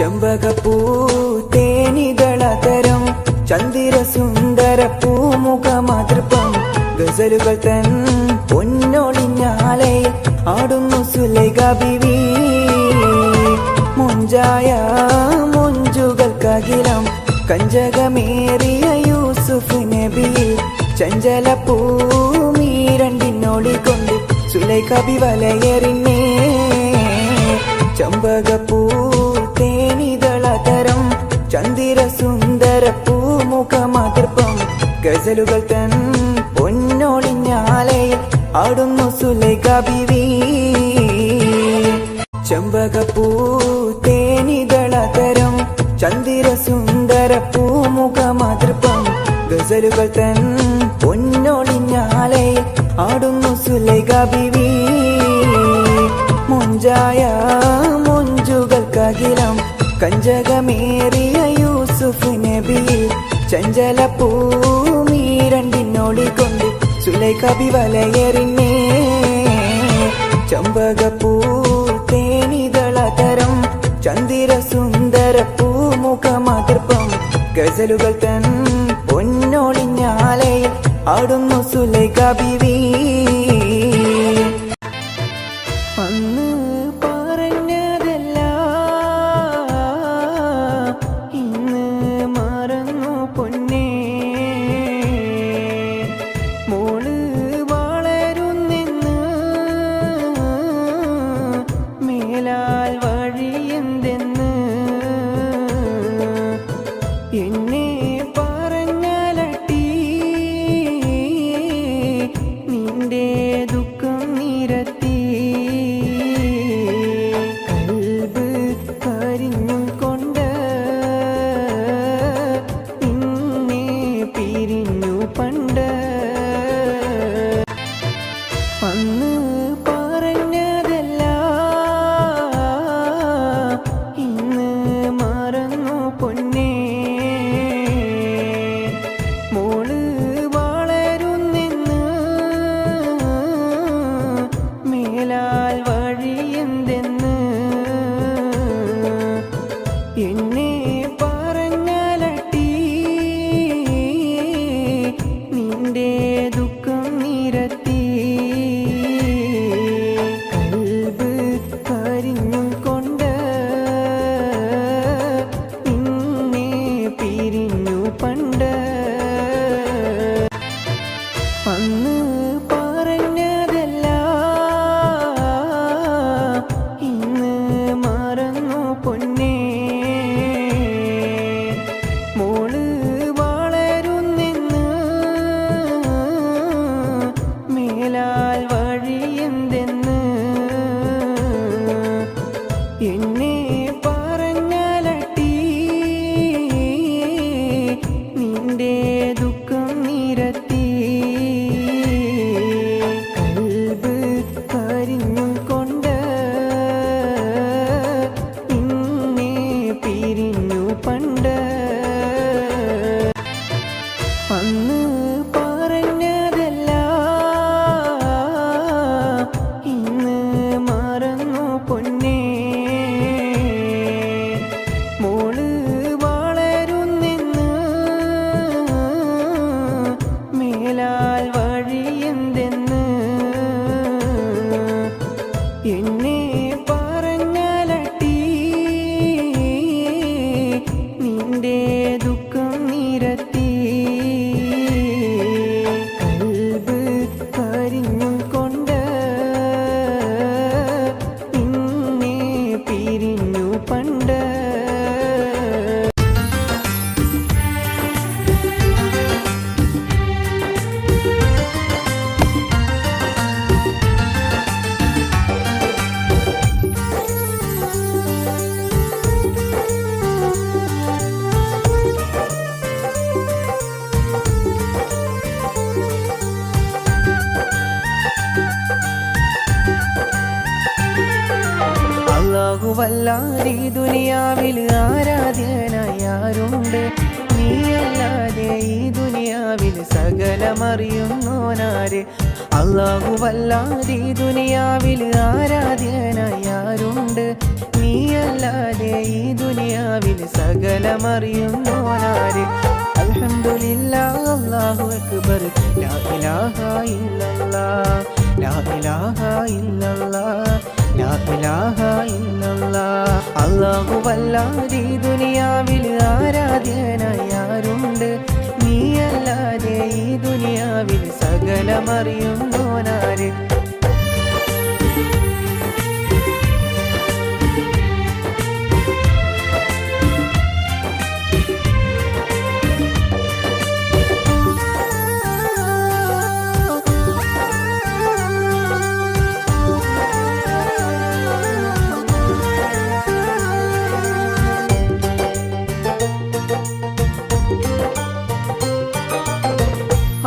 ചെമ്പകപ്പൂ തേനിതളതരം ചന്ദിര സുന്ദര പൂമുഖമാതൃപ്പം ഗസലുകൾ തൻ പൊന്നൊളിഞ്ഞാലയിൽ ആടുന്നു സുലൈഖ ബീവി. മുഞ്ചായ മുഞ്ചുകൾക്കകിലം കഞ്ചകമേറിയ യൂസുഫ് നബിയിൽ ചഞ്ചല പൂമീരണ്ടിനൊളികൊണ്ട് സുലൈഖ ബി വലയെറിഞ്ഞേ. ചെമ്പകപ്പൂ തേനിതളതരം ചന്ദിര സുന്ദര പൂമുഖമാതൃപ്പം ഗസലുകൾ തൻ പൊന്നൊളിഞ്ഞാലയിൽ ആടുന്നു സുലൈഖ ബീവി. ചെമ്പകപ്പൂ തേനിതളതരം ചന്ദിര സുന്ദര പൂമുഖമാതൃപ്പം ഗസലുകൾ തൻ പൊന്നൊളിഞ്ഞാലയിൽ ആടുന്നു സുലൈഖ ബീവി. മുഞ്ചായ മുഞ്ചുകൾക്കകിലം കഞ്ചകമേറിയ യൂസുഫ് നബിയിൽ ചഞ്ചല പൂമീരണ്ടിനൊളികൊണ്ട് സുലൈഖ ബി വലയെറിഞ്ഞേ. ചെമ്പകപ്പൂ തേനിതളതരം ചന്ദിര സുന്ദര പൂമുഖമാതൃപ്പം ഗസലുകൾ തൻ പൊന്നൊളിഞ്ഞാലയിൽ ആടുന്നു സുലൈഖ ബീവി. അന്ന് പറഞ്ഞതെല്ലാം ഇന്ന് മറന്നു പൊന്നേ. മോള് വളരുന്നെന്ന് മേലാൽ വഴിയെന്തെന്ന് എന്നെ പറഞ്ഞാലട്ടി നിന്റെ ദുഃഖം നിരത്തി. കൽബ് കരിഞ്ഞും കൊണ്ട് നിന്നെ പിരിഞ്ഞു പണ്ട്. അന്ന് പറഞ്ഞതെല്ലാം ഇന്ന് മറന്നു പൊന്നേ. മോള് വളരുന്നെന്ന് മേലാൽ വഴിയെന്തെന്ന് എന്നെ പറഞ്ഞാലട്ടി നിന്റെ ദുഃഖം നിരത്തി. കൽബ് കരിഞ്ഞും കൊണ്ട് നിന്നെ പിരിഞ്ഞു പണ്ട്. അന്ന് പറഞ്ഞതെല്ലാം ഇന്ന് മറന്നു പൊന്നേ. മോള് വളരുന്നെന്ന് മേലാൽ വഴിയെന്തെന്ന് എന്നെ പറഞ്ഞാലട്ടി നിന്റെ ദുഃഖം നിരത്തി. കൽബ് കരിഞ്ഞും കൊണ്ട് നിന്നെ പിരിഞ്ഞു പണ്ട്. അന്ന് പറഞ്ഞതെല്ലാം ഇന്ന് മറന്നു പൊന്നേ. മോള് വളരുന്നെന്ന് മേലാൽ വഴിയെന്തെന്ന് എന്നെ പറഞ്ഞാലട്ടി നിന്റെ ദുഃഖം നിരത്തി. കൽബ് കരിഞ്ഞും കൊണ്ട് നിന്നെ പിരിഞ്ഞു പണ്ട്. അല്ലാഹുവല്ലാതെ ദുനിയാവിൽ ആരാധ്യനായി ആരുണ്ട്? നീയല്ലാതെ ഈ ദുനിയാവിൽ സകലമറിയുന്നോനാര് അല്ലാഹുവല്ലാതെ ഈ ദുനിയാവിൽ ആരാധ്യനായി ആരുണ്ട് നീയല്ലാതെ ഈ ദുനിയാവിൽ സകലമറിയുന്നോനാര് അൽഹംദുലില്ലാഹ് അല്ലാഹു അക്ബർ ലാ ഇലാഹ ഇല്ലല്ലാഹ് ലാ ഇലാഹ ഇല്ലല്ലാഹ് ലാ ഇലാഹ ഇല്ലല്ലാഹ് അല്ലാഹുവല്ലാതെ ഈ ദുനിയാവിൽ ആരാധ്യനായി ആരുണ്ട് നീയല്ലാതെ ഈ ദുനിയാവിൽ സകലമറിയുന്നോനാര്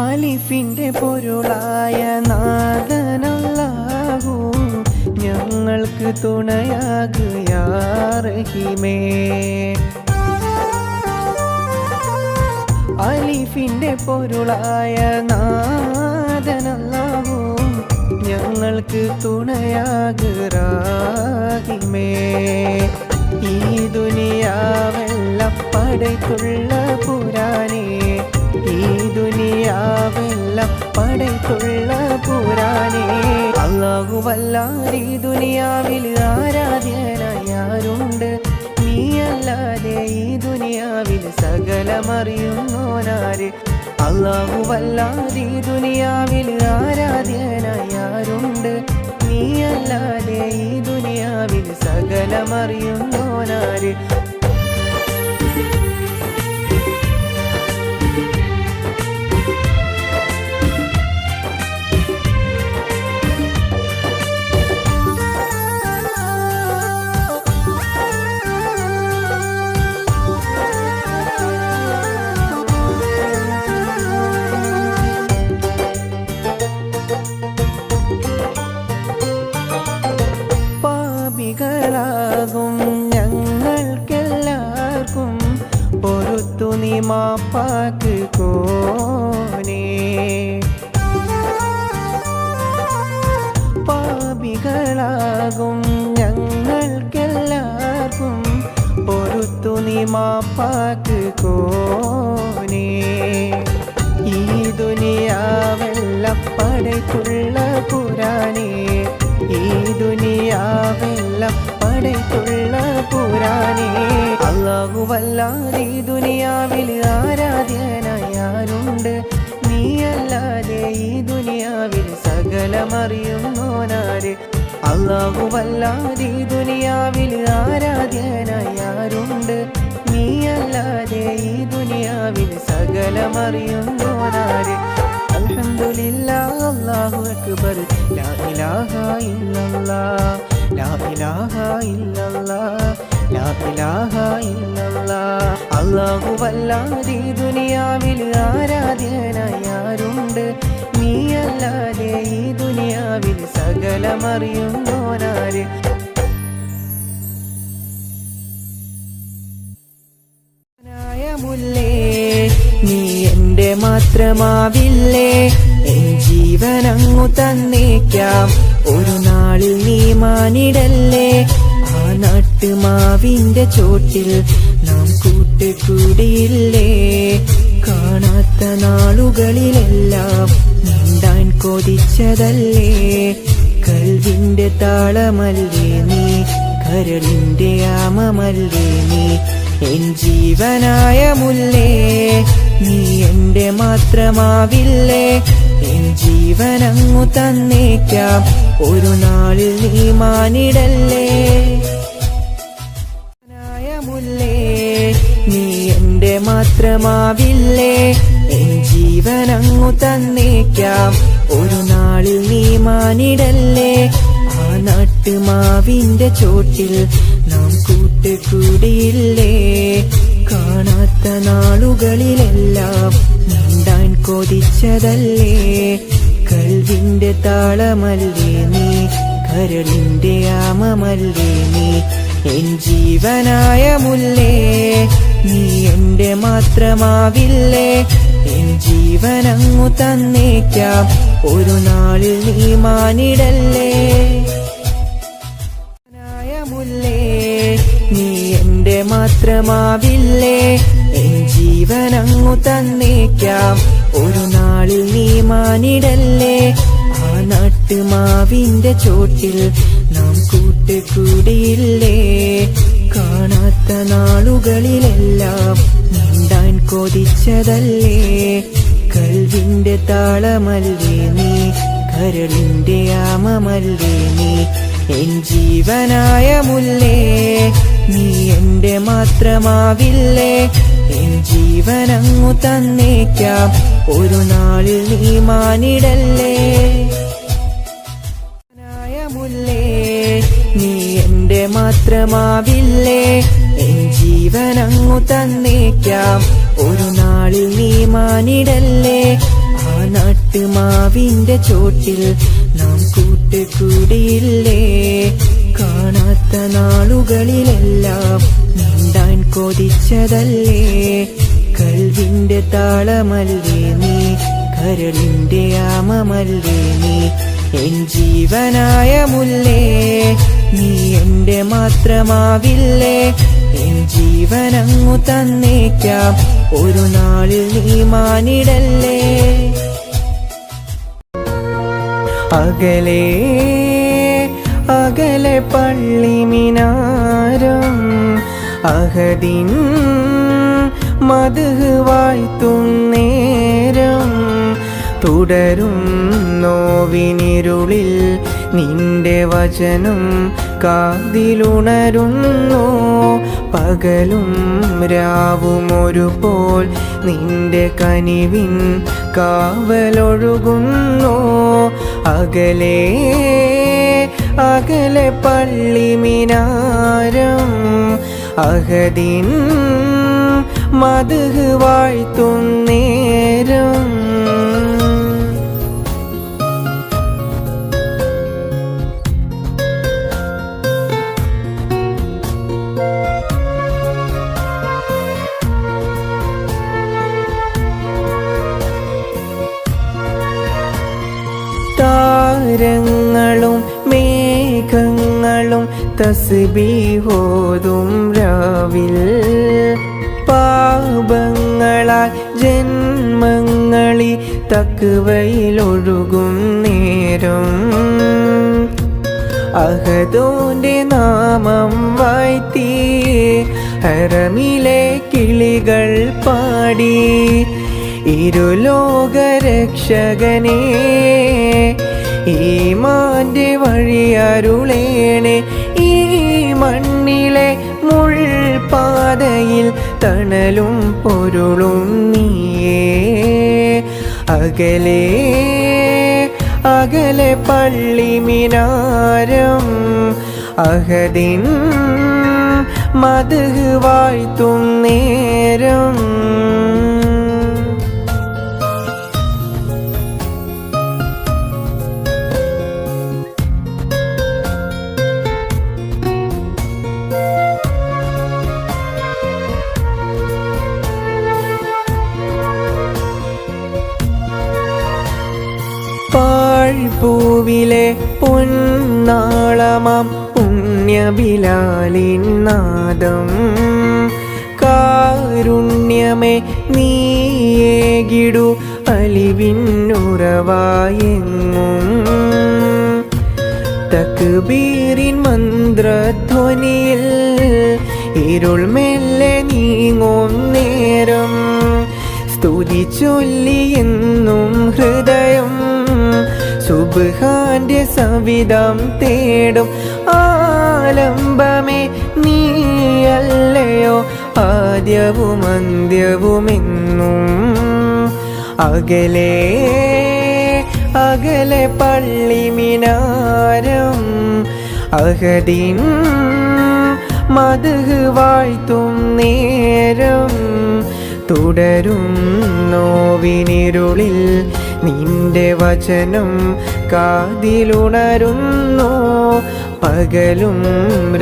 അലിഫിന്റെ പൊരുളായ നാഥനല്ലാഹു ഞങ്ങൾക്ക് തുണയാകുക യാ റഹീമേ അലിഫിന്റെ പൊരുളായ നാഥനല്ലാഹു ഞങ്ങൾക്ക് തുണയാകുക റഹീമേ ഈ ദുനിയാവെല്ലാം പടയ്ക്കുള്ള പുരാനേ ഈ ദുനിയാവെല്ലാം പടയ്ക്കുള്ള പുരാനേ അല്ലാഹുവല്ലാതെ ഈ ദുനിയാവിൽ ആരാധ്യനായി ആരുണ്ട് നീയല്ലാതെ ഈ ദുനിയാവിൽ സകലമറിയുന്നോനാര് അല്ലാഹുവല്ലാതെ ഈ ദുനിയാവിൽ ആരാധ്യനായി ആരുണ്ട് നീയല്ലാതെ ഈ ദുനിയാവിൽ സകലമറിയുന്നോനാര് പാപികളാകും ഞങ്ങൾക്കെല്ലാവർക്കും പൊറുത്തു നീ മാപ്പാക്ക് കോനേ പാപികളാകും ഞങ്ങൾക്കെല്ലാവർക്കും പൊറുത്തു നീ മാപ്പാക്ക് കോനേ ഈ ദുനിയാവെല്ലാം പടയ്ക്കുള്ള പുരാനേ ഈ ദുനിയാവെല്ലാം പടയ്ക്കുള്ള പുരാനേ അല്ലാഹുവല്ലാതെ ഈ ദുനിയാവിൽ ആരാധ്യനായി ആരുണ്ട് നീയല്ലാതെ ഈ ദുനിയാവിൽ സകലമറിയുന്നോനാര് അല്ലാഹുവല്ലാതെ ഈ ദുനിയാവിൽ ആരാധ്യനായി ആരുണ്ട് നീയല്ലാതെ ഈ ദുനിയാവിൽ സകലമറിയുന്നോനാര് അൽഹംദുലില്ലാഹ് അല്ലാഹു അക്ബർ ലാ ഇലാഹ ഇല്ലല്ലാഹ് ലാ ഇലാഹ ഇല്ലല്ലാഹ് ലാ ഇലാഹ ഇല്ലല്ലാഹ് അല്ലാഹുവല്ലാതെ ഈ ദുനിയാവിൽ ആരാധ്യനായി ആരുണ്ട് നീയല്ലാതെ ഈ ദുനിയാവിൽ സകലമറിയുന്നോനാര് മുല്ലേ നീ എന്റെ മാത്രമാവില്ലേ എൻ ജീവനങ്ങു തന്നേക്കാം ഒരു നാളിൽ നീ മാനിടല്ലേ ആ നാട്ടുമാവിന്റെ ചോട്ടിൽ നാം കൂട്ടുകൂടിയില്ലേ കാണാത്ത നാളുകളിലെല്ലാം നീണ്ടാൻ കൊതിച്ചതല്ലേ കൽവിന്റെ താളമല്ലേ നീ കരളിന്റെ ആമമല്ലേ നീ എൻ ജീവനായ മുല്ലേ നീ എന്റെ മാത്രമാവില്ലേ എൻ ജീവനങ്ങു തന്നേക്കാം ഒരു നാളിൽ നീ മാനിടല്ലേ മുല്ലേ നീ എന്റെ മാത്രമാവില്ലേ എൻ ജീവനങ്ങു തന്നേക്കാം ഒരു നാളിൽ നീ മാനിടല്ലേ ആ നാട്ടുമാവിന്റെ ചോട്ടിൽ നാം കൂട്ടുകൂടിയില്ലേ കാണാത്ത നാളുകളിലെല്ലാം നീണ്ടാൻ കൊതിച്ചതല്ലേ കൽവിന്റെ താളമല്ലേ നീ കരളിന്റെ ആമമല്ലേ നീ എൻ ജീവനായ മുല്ലേ നീ എന്റെ മാത്രമാവില്ലേ എൻ ജീവനങ്ങു തന്നേക്കാം ഒരു നാളിൽ നീ മാനിടല്ലേ മുല്ലേ നീ എന്റെ മാത്രമാവില്ലേ എൻ ജീവനങ്ങു തന്നേക്കാം ഒരു നാളിൽ നീ മാനിടല്ലേ ആ നാട്ടുമാവിന്റെ ചോട്ടിൽ നാം കൂട്ടുകൂടിയില്ലേ കാണാത്ത നാളുകളിലെല്ലാം നീണ്ടാൻ കൊതിച്ചതല്ലേ കൽവിന്റെ താളമല്ലേ നീ കരളിന്റെ ആമമല്ലേ നീ എൻ ജീവനായ മുല്ലേ നീ എന്റെ മാത്രമാവില്ലേ എൻ ജീവനങ്ങു തന്നേക്കാം ഒരു നാളിൽ നീ മാനിടല്ലേ മുല്ലേ നീ എന്റെ മാത്രമാവില്ലേ എൻ ജീവനങ്ങു തന്നേക്കാം ഒരു നാളിൽ നീ മാനിടല്ലേ ആ നാട്ടുമാവിന്റെ ചോട്ടിൽ നാം കൂട്ടുകൂടിയില്ലേ കാണാത്ത നാളുകളിലെല്ലാം നീണ്ടാൻ കൊതിച്ചതല്ലേ കൽവിന്റെ താളമല്ലേ നീ കരളിന്റെ ആമമല്ലേ നീ എൻ ജീവനായ മുല്ലേ നീ എന്റെ മാത്രമാവില്ലേ എൻ ജീവനങ്ങു തന്നേക്കാം ഒരു നാളിൽ നീ മാനിടല്ലേ അകലെ അകലെ പള്ളിമിനാരം അഹദിൻ മദ്ഹ് വാഴ്ത്തുന്നേരം തുടരും നോവിനിരുളിൽ നിന്റെ വചനം കാതിലുണരുന്നു പകലും രാവും ഒരുപോൽ നിന്റെ കനിവിൻ കാവലൊഴുകുന്നു അകലെ അകലെ പള്ളിമിനാരം അഹദിൻ മദ്ഹ് വാഴ്ത്തുന്നേരം താരങ്ങളും മേഘങ്ങളും തസ്ബീഹോതും രാവിൽ പാപങ്ങളാൽ ജന്മങ്ങളി തക്വയിലൊഴുകും നേരം അഹദോന്റെ നാമം വാഴ്ത്തി ഹറമിലെ കിളികൾ പാടി ഇരുലോകരക്ഷകനേ ഈമാന്റെ വഴിയരുളേണേ ഈ മണ്ണിലെ മുൾപാതയിൽ തണലും പൊരുളും നീയേ അകലെ അകലെ പള്ളിമിനാരം അഹദിൻ മദ്ഹ് വാഴ്ത്തുന്നേരം പാഴ്പൂവിലെ പൊന്നാളമാം പുണ്യബിലാലിൻ നാദം കാരുണ്യമേ നീയേകിടു അലിവിന്നുറവായെങ്ങും തക്ബീറിൻ മന്ത്രധ്വനിയിൽ ഇരുൾ മെല്ലെ നീങ്ങും നേരം സ്തുതി ചൊല്ലിയെന്നും ഹൃദയം സുബ്ഹാന്റെ സവിധം തേടും ആലംബമേ നീയല്ലയോ ആദ്യവും അന്ത്യവുമെന്നും അകലെ അകലെ പള്ളിമിനാരം അഹദിൻ മദ്ഹ് വാഴ്ത്തും നേരം തുടരും നോവിനിരുളിൽ നിന്റെ വചനം കാതിലുണരുന്നു പകലും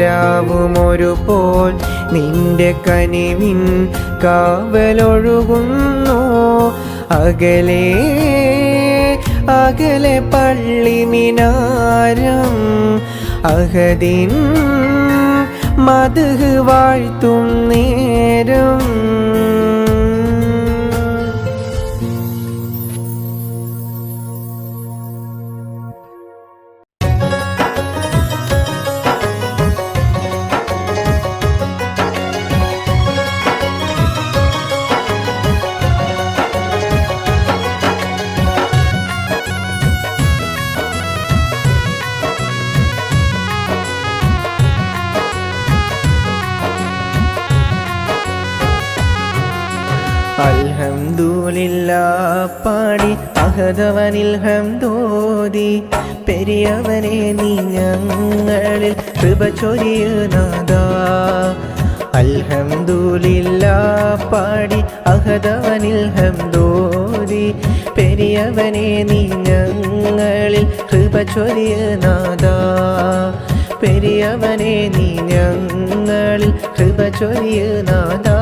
രാവും ഒരുപോൽ നിന്റെ കനിവിൻ കാവലൊഴുകുന്നു. അകലെ അകലെ പള്ളി മിനാരം അഹദിൻ മദ്ഹ് വാഴ്ത്തും നേരം. അൽഹംദുലില്ലാഹ് പാടി അഹദവനിൽ ഹംദോതി. പെരിയവനെ നീ ഞങ്ങളിൽ കൃപ ചൊരിയുനാഥാ. അൽഹംദുലില്ലാഹ് പാടി അഹദവനിൽ ഹംദോതി. പെരിയവനെ നീ ഞങ്ങളിൽ കൃപ ചൊരിയുനാഥാ. പെരിയവനെ നീ ഞങ്ങളിൽ കൃപ ചൊരിയുനാഥാ.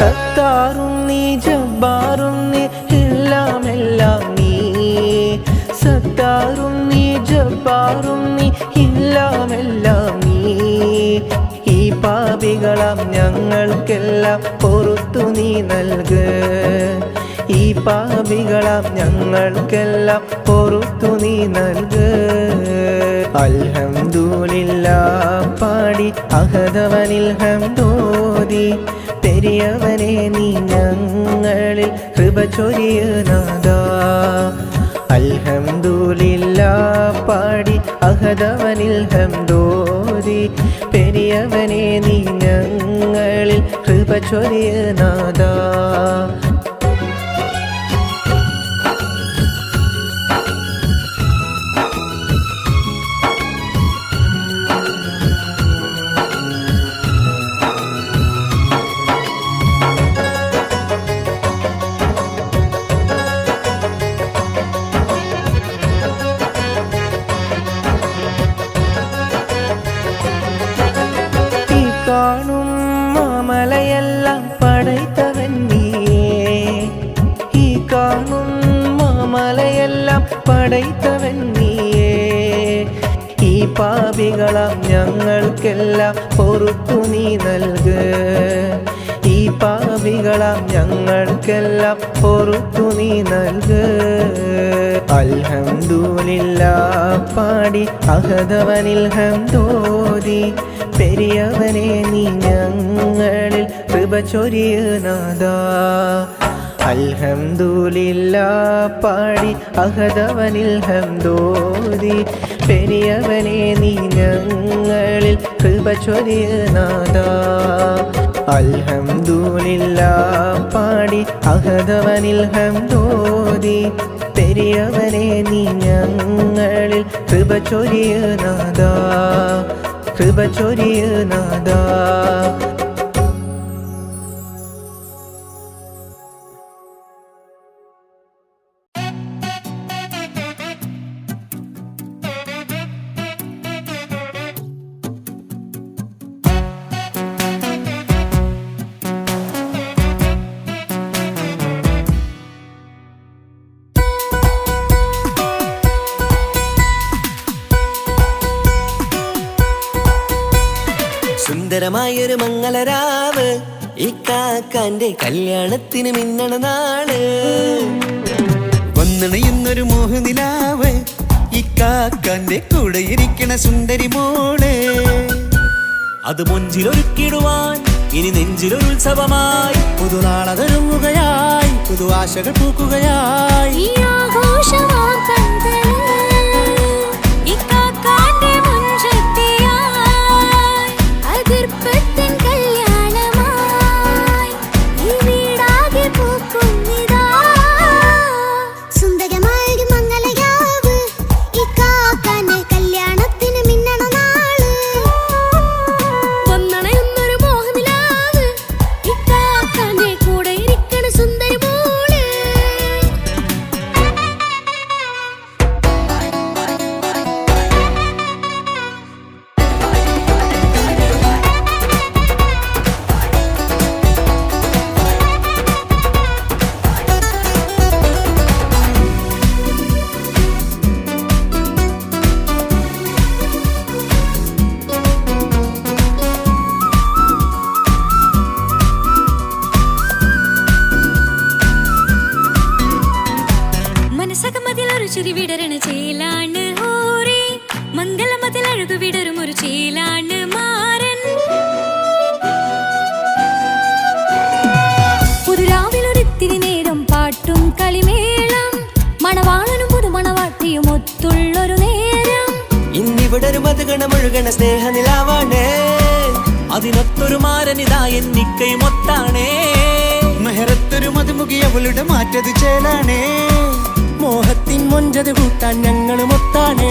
സത്താറും നീ ജബ്ബാറും നീ എല്ലാം എല്ലാം നീ. സത്താറും നീ ജബ്ബാറും നീ എല്ലാം എല്ലാം നീ. ഈ പാപികളാം ഞങ്ങൾക്കെല്ലാം പൊറുത്തു നീ നൽക്. ഈ പാപികളാം ഞങ്ങൾക്കെല്ലാം പൊറുത്തു നീ നൽക്. അൽഹംദുലില്ലാഹ് പാടി അഹദവനിൽ ഹംദോതി. പെരിയവനെ നീ ഞങ്ങളിൽ കൃപ ചൊരിയുനാഥാ. അൽഹംദുലില്ലാഹ് പാടി അഹദവനിൽ ഹംദോതി. പെരിയവനെ നീ ഞങ്ങളിൽ കൃപ ചൊരിയുനാഥാ. കാണും മാമലയെല്ലാം പടൈത്തവൻ നീയേ. ഈ കാണും മാമലയെല്ലാം പടൈത്തവൻ നീയേ. ഈ പാപികളാം ഞങ്ങൾക്കെല്ലാം പൊറുത്തു നീ നൽക്. ഈ പാപികളാം ഞങ്ങൾക്കെല്ലാം പൊറുത്തു നീ നൽക്. അൽഹംദുലില്ലാഹ് പാടി അഹദവനിൽ ഹംദോതി. പെരിയവനെ നീ ഞങ്ങളിൽ കൃപ ചൊരിയുനാഥാ. അൽഹംദുലില്ലാഹ് പാടി അഹദവനിൽ ഹംദോതി. പെരിയവനെ നീ ഞങ്ങളിൽ കൃപ ചൊരിയുനാഥാ. അൽഹംദുലില്ലാഹ് പാടി അഹദവനിൽ ഹംദോതി. പെരിയവനെ നീ ഞങ്ങളിൽ കൃപ ചൊരിയുനാഥാ. കൃപ ചൊരിയുനാഥാ. സുന്ദരമായൊരു മംഗളരാവ് ഇക്കാക്കാന്റെ കല്യാണത്തിന് മിന്നണ നാള്. വന്നണയുന്നൊരു മോഹനിലാവ് ഇക്കാക്കാന്റെ കൂടെ ഇരിക്കണ സുന്ദരി മോള്. അത് മൊഞ്ചിലൊരുക്കിടുവാൻ ഇനി നെഞ്ചിലൊരു ഉത്സവമായി പുതുനാളതൊരുങ്ങുകയായി പുതുവാശകൾ പൂക്കുകയായി. കല്യാണമായി ഈ വീടാകെ പൂക്കും നിതാ. ചിരി വിടരണ ചേലാണ് ഹോറി മംഗലമതിൽ അഴകു വിടരും ഒരു ചേലാണ് മാരൻ ഒരു രാവിലൊരിത്തിരി നേരം പാട്ടും കളിമേളം മണവാളനും പുതുമണവാട്ടിയും ഒത്തുള്ളൊരു നേരം ഇന്നിവിടെ ഒരു മധുഗണമൊഴുകണ സ്നേഹനിലാവാണേ അതിനൊത്തൊരു മാരനിതാ എന്നിക്കൈമൊത്താണേ മെഹറത്തൊരു മധുമുഖി അവളുടെ മാറ്റത് ചേലാണേ മോഹത്തിൻ മൊഞ്ചത് കൂട്ടാൻ ഞങ്ങളും ഒത്താണേ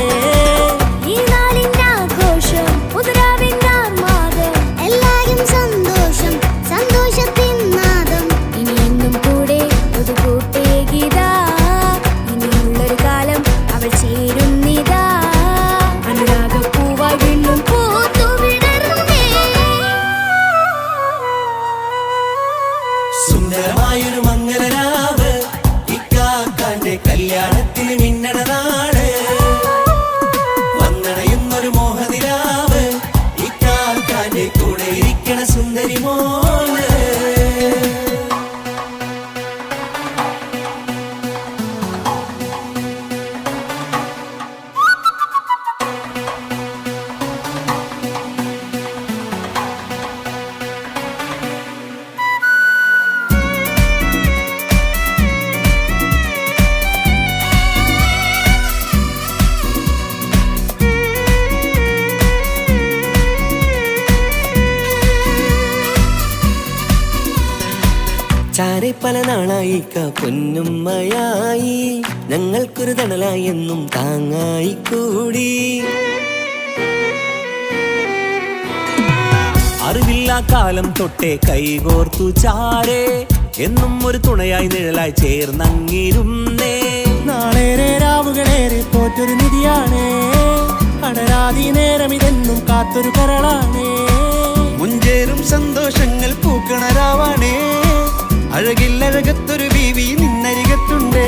ഈ നാളിന്റെ ആഘോഷം പുതുരാവിന്റെ ആർമാദം എല്ലാരും സന്തോഷം സന്തോഷത്തിൻ നാദം ഇനി എന്നും കൂടെ പുതുകൂട്ടേ ഗീതാ ഇനിയുള്ളൊരു കാലം അവൾ ചേരുന്നിതാ അനുരാഗപ്പൂവായി വീണ്ടും പൂത്തുവിടരുന്നേ സുന്ദരമായൊരു മംഗലരാവ് ഇക്കാക്കാന്റെ കല്യാണത്തിന് മിന്നണ നാട് വന്നണയുന്നൊരു മോഹനിലാവ് ഇക്കാക്കാന്റെ കൂടെ ഇരിക്കണ സുന്ദരി മോള് ചാരെ പല നാളായി പൊന്നുമ്മയായി ഞങ്ങൾക്കൊരു തണലായി എന്നും താങ്ങായി കൂടി അറിവില്ല കാലം തൊട്ടേ കൈകോർത്തു ചാരേ എന്നും ഒരു തുണയായി നിഴലായി ചേർന്നങ്ങിരുന്നേ നാളേറെ രാവുകളേറെ പോറ്റൊരു നിധിയാണേ അടരാതി നേരം ഇതെന്നും കാത്തൊരു കരളാണേ മുഞ്ചേറും സന്തോഷങ്ങൾ പൂക്കണരാവാണേ അഴകില്ലഴകത്തൊരു ബീവി നിന്നരികത്തുണ്ടേ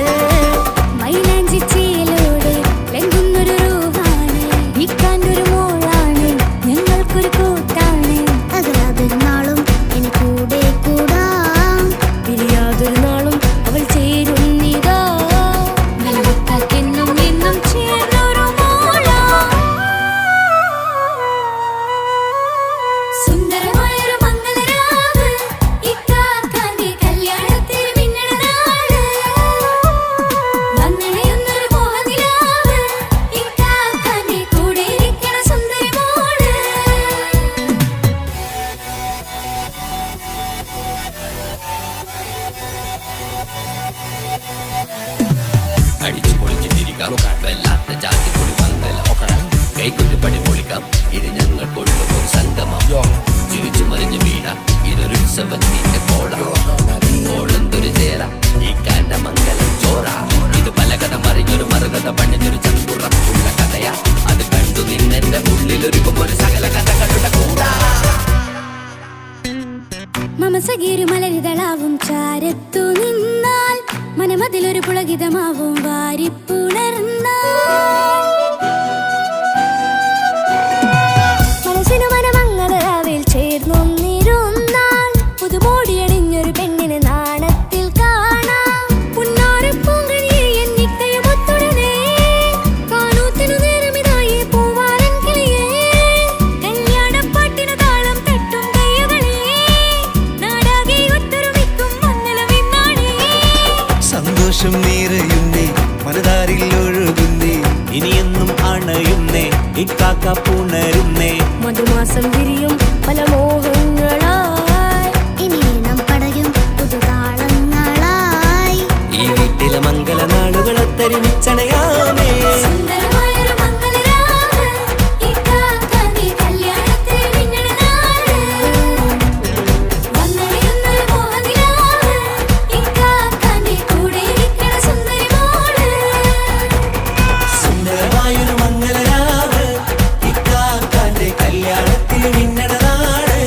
മൈലാഞ്ചി ചേലോടെ ലംഘുന്നൊരു റൂഹാണ് വിക്കാനൊരു മോളാണ് ഞങ്ങൾക്കൊരു കൂട്ടാണ് അകലാതൊരു നാളും ഇനി കൂടെ കൂടാം പിരിയാതൊരു നാളും അവൾ ചേരുന്നിതാ നൽവക്കാക്കെന്നും എന്നും ചേർന്നൊരു മോളാ സുന്ദരമായൊരു മംഗളരാവ് ഇക്കാക്കാന്റെ കല്യാണത്തിൽ മിന്നണ നാട് വന്നണയുന്നൊരു മോഹനിലാവ് ഇക്കാക്കാന്റെ കൂടെ ഇരിക്കണ സുന്ദരി മോള് അടിച്ചു പൊളിച്ചിട്ടിരിക്കാം വല്ലാത്ത ജാതി പൊളി മംഗലം കൈകൊട്ടി പടി പൊളിക്കാം ഇത് ഞങ്ങൾക്കുള്ള ഒരു സംഗമം ചിരിച്ചു മറിഞ്ഞു വീടാം ഇതൊരു ഉത്സവത്തിന്റെ കോളന്തൊരു ചേര ഈ കാന്റെ മംഗലം ചോറ ഇത് പല കഥ മറിഞ്ഞൊരു മറുകഥ പണിഞ്ഞൊരു ചങ്കുറപ്പുള്ള കഥയാ അത് കണ്ടു നിന്നെന്റെ ഉള്ളിലൊരുക്കും ഒരു സകല കഥകളുടെ കൂടാ മമസഗീരു മലരിതളാവും ചാരത്തു നിന്നാൽ മനമതിലൊരു പുളകിതമാവും വാരിപ്പുണർന്നാൽ മനസ്സിനു മനമങ്ങലാവിൽ ചേർന്നൊന്നിരുന്നാൽ പുതുമോടിയണിഞ്ഞൊരു പെണ്ണിന് നാണത്തിൽ കാണാം പുന്നാരപ്പൂങ്കണിയെ എന്നിക്കയും ഒത്തുടനെ കാനൂത്തിനു നേരമിതായി പൂവാലൻ കിളിയേ കല്യാണപ്പാട്ടിനു താളം തട്ടും കയ്യുകളെ നാടാകെ ഒത്തൊരുമിക്കും മംഗലമിന്നാണേ സന്തോഷം നിറയുന്നേ മനതാരിൽ ഒഴുകുന്നേ ഇനിയെന്നും അണയുന്നേ ഇക്കാക്ക പുണരുന്നേ മധുമാസം വിരിയും പല മോഹങ്ങളായി ഇനി നാം പടയും പുതുതാളങ്ങളായി ഈ വീട്ടിലെ മംഗല നാളുകളൊത്തരിമിച്ചണയാമേ സുന്ദരമായൊരു മംഗളരാവ് ഇക്കാക്കാന്റെ കല്യാണത്തിൽ മിന്നണ നാട് വന്നണയുന്നൊരു മോഹനിലാവ് ഇക്കാക്കാന്റെ കൂടെ ഇരിക്കണ സുന്ദരി മോള് സുന്ദരമായൊരു മംഗലരാവ് ഇക്കാക്കാന്റെ കല്യാണത്തിൽ മിന്നണ നാട്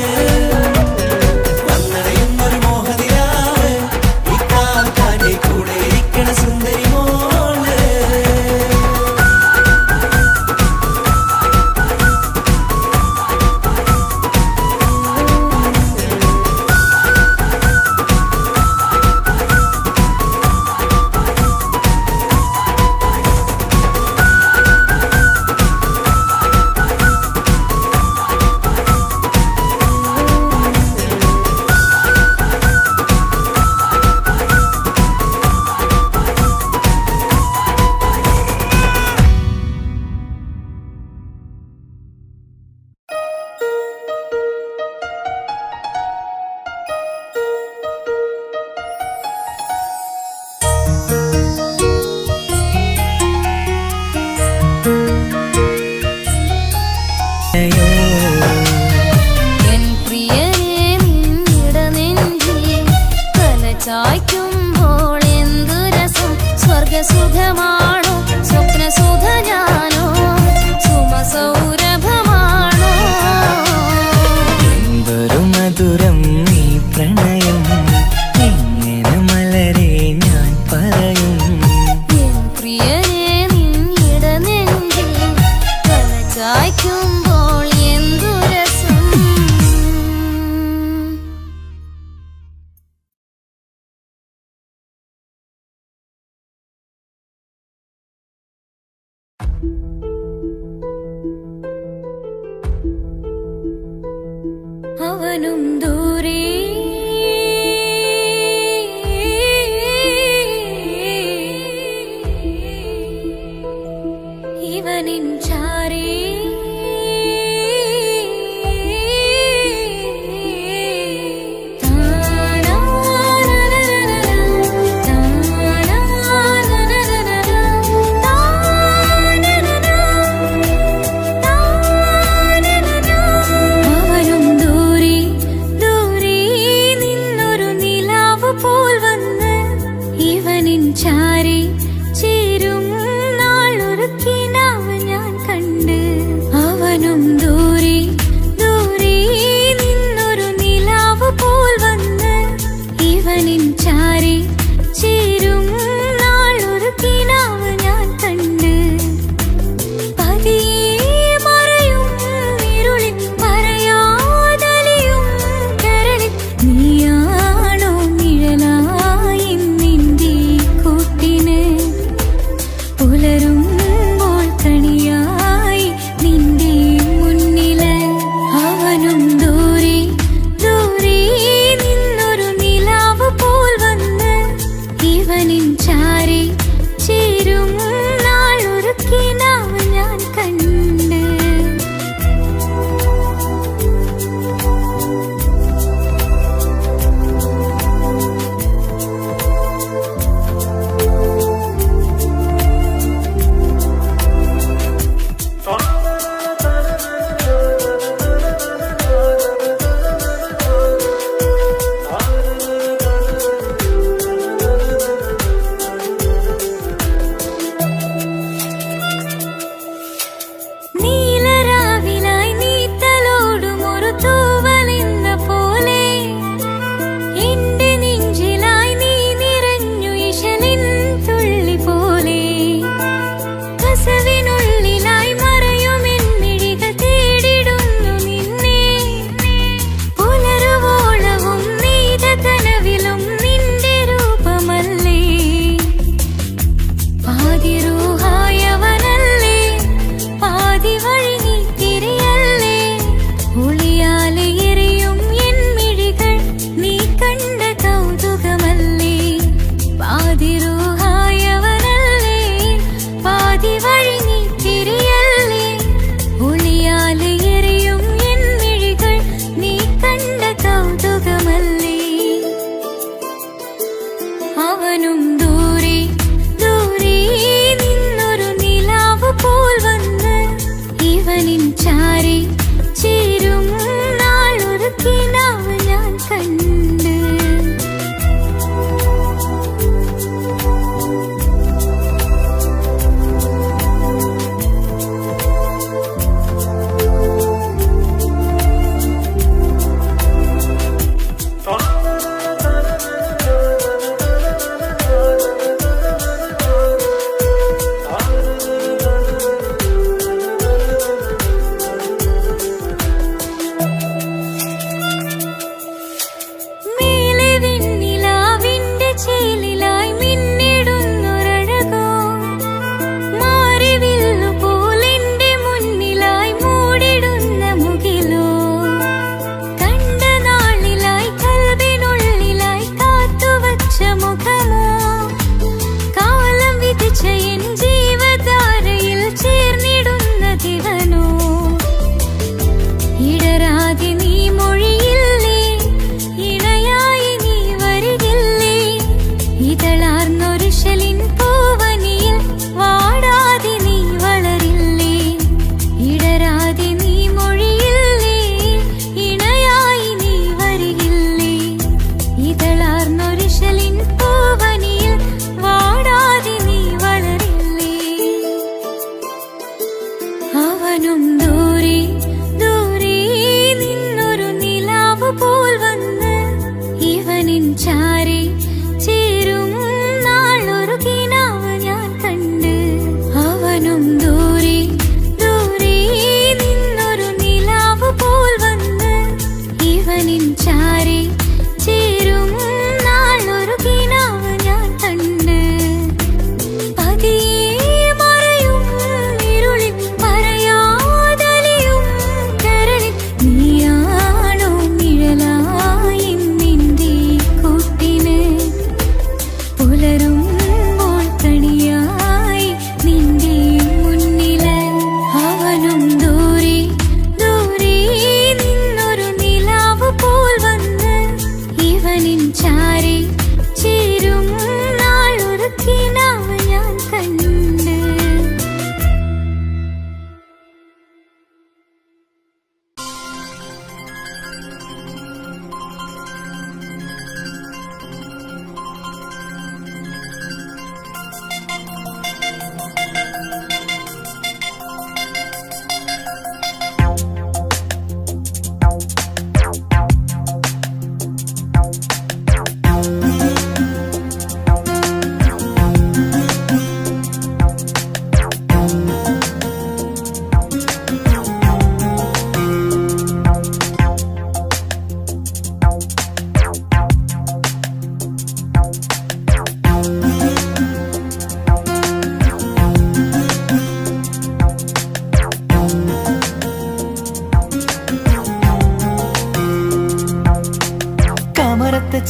അവനും ദൂരെ ഇവനിൻ ചാരേ ചാരി ചേരും നാളൊരുക്കിനാവ് ഞാൻ കണ്ട് അവനും ദൂരെ ദൂരെ നിന്നൊരു നിലാവ് പോൽ വന്ന് ഇവനിൻ ചാരി ചേരും നാളൊരുക്കിനാവ് ഞാൻ കണ്ട് പതിയെ മറയും ഇരുളിൽ പറയാതലിയും കരളിൽ നീയാണോ നിഴലായി പുലരുമ്പോൾ കണിയായി നിന്റെ മുന്നില് അവനും ദൂരെ ദൂരെ നിന്നൊരു നിലാവ് പോൽ വന്ന് ഇവനിൻ ചാരി ചേരും നാളൊരുക്കിനാവ് ഞാൻ കണ്ട്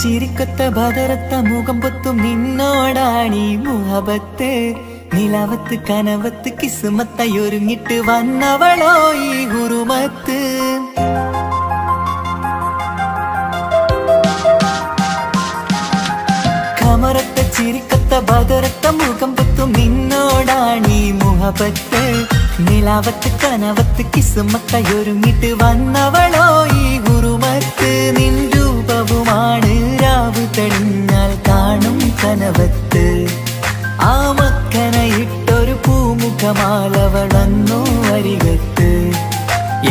ചിരിക്കൊത്ത ബദറത്ത മുഖം പൊത്തും നിന്നോടാണീ മുഹബത്ത് നിലവത്ത് കനവത്ത് കിസ്മത്തായി ഒരുങ്ങിട്ട് വന്നവളോ ഈ ഹുറുമത്ത് കമറത്ത ചിരിക്കത്ത ബദറത്ത മുഖം പൊത്തും നിന്നോടാണീ മുഹബത്ത് നിലാവത്ത് കനവത്ത് കിസ്മത്തായി ഒരുങ്ങിട്ട് വന്നവളോ ഈ ഹുറുമത്ത് നിൻ രൂപവുമാണ് രാവ് തെളിഞ്ഞാൽ കാണും കനവത്ത് ആ മക്കനയിട്ടൊരു പൂമുഖമാലവളന്നു അരികത്ത്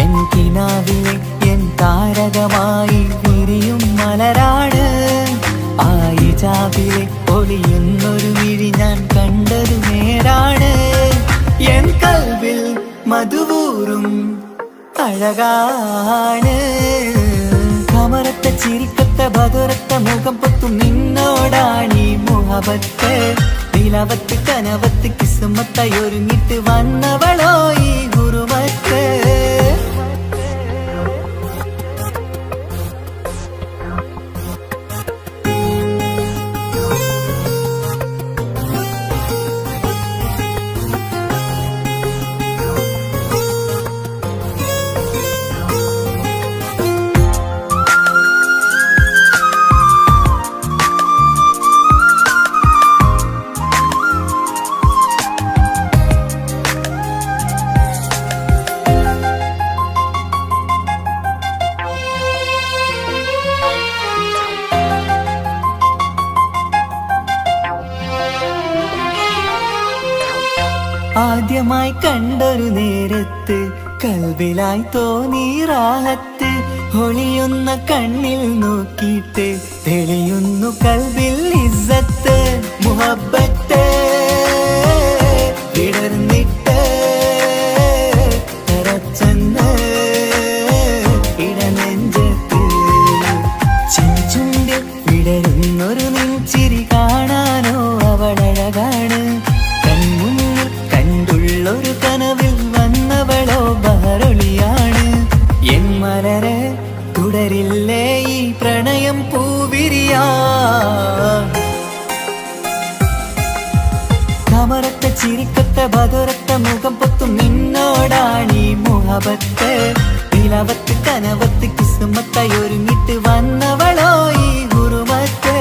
എൻ കിനാവിലെ എൻ താരകമായി വിരിയും മലരാണ് ആ ഇജാബിലെ ഒളിയുന്നൊരു മിഴി ഞാൻ കണ്ടതു നേരാണ് എൻ കൽവിൽ മധുവൂറും അഴകാണ് കമറത്ത ചിരിക്കത്ത ബദറത്ത മുഖം പൊത്തും നിന്നോടാണീ മുഹബത്ത് നിലവത്ത് കനവത്ത് കിസ്മത്തായി ഒരുങ്ങിട്ട് വന്നവളോ ഈ ഹുറുമത്ത് ആദ്യമായി കണ്ടൊരു നേരത്ത് കൽവിലായി തോന്നി റാഹത്ത് ഒളിയുന്ന കണ്ണിൽ നോക്കിയിട്ട് തെളിയുന്നു കൽവിൽ ഇസ്സത്ത് മുഹബ്ബത്ത് വിടർന്നിട്ട് തറച്ചെന്ന് ഇടനെഞ്ചത്ത് ചെഞ്ചുണ്ട് വിടരുന്നൊരു നെഞ്ചിരി കാണാനോ അവളഴകാണ് ഒരു കനവിൽ വന്നവളോ ബഹറൊളിയാണ് എൻ മലരെ തുടരില്ലേ ഈ പ്രണയം പൂവിരിയാ കമറത്ത ചിരിക്കത്ത ബദറത്ത മുഖം പൊത്തും നിന്നോടാണീ മുഹബത്ത് നിലവത്ത് കനവത്ത് കിസ്മത്തായി ഒരുങ്ങിട്ട് വന്നവളോ ഈ ഹുറുമത്ത്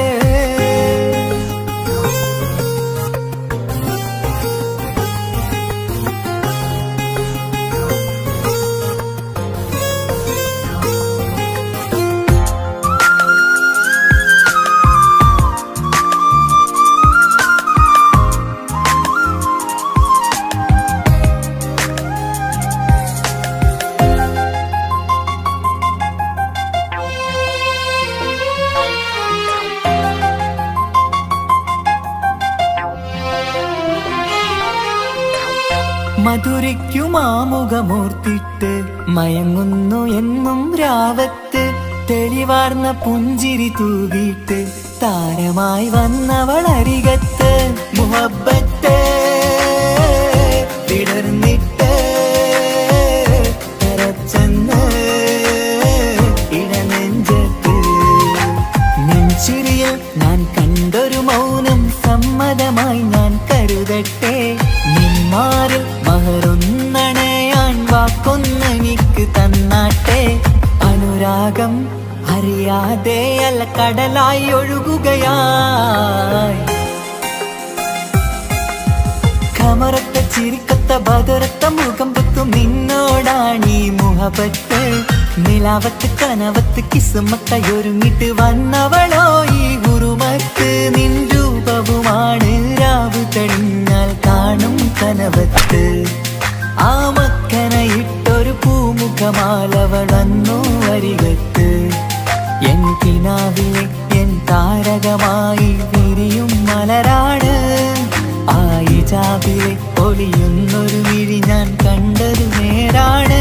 മധുരിക്കുമാമുഖമൂർത്തിട്ട് മയങ്ങുന്നു എന്നും രാവത്ത് തെളിവാർന്ന പുഞ്ചിരി തൂകിയിട്ട് താരമായി വന്നവൾ അരികത്ത് മുഹബ്ബത്ത് വിടർന്നിട്ട് തറച്ചെന്ന് ഇടനെഞ്ചത്ത് നെഞ്ചിരിയിൽ ഞാൻ കണ്ടൊരു മൗനം സമ്മതമായി ഞാൻ കരുതട്ടെ നിന്മാരിൽ മഹറൊന്നണയാൻ വാക്കൊന്നെനിക്ക് തന്നാട്ടെ അനുരാഗം അറിയാതെ അല്ല കടലായി ഒഴുകുകയായി കമറത്ത ചിരിക്കത്ത ബദറത്ത മുഖം പൊത്തും നിന്നോടാണീ മുഹബത്ത് നിലാവത്ത് കനവത്ത് കിസ്മത്തായി ഒരുങ്ങിട്ട് വന്നവളോ ഈ ഹുറുമത്ത് നിൻ രൂപവുമാണ് രാവ് തെളിഞ്ഞാൽ കാണും കനവത്ത് ആ മക്കനയിട്ടൊരു പൂമുഖമാലവളന്നു അരികത്ത് എൻ കിനാവിലെ എൻ താരകമായി വിരിയും മലരാണ് ആ ഇജാബിലെ ഒളിയുന്നൊരു മിഴി ഞാൻ കണ്ടതു നേരാണ്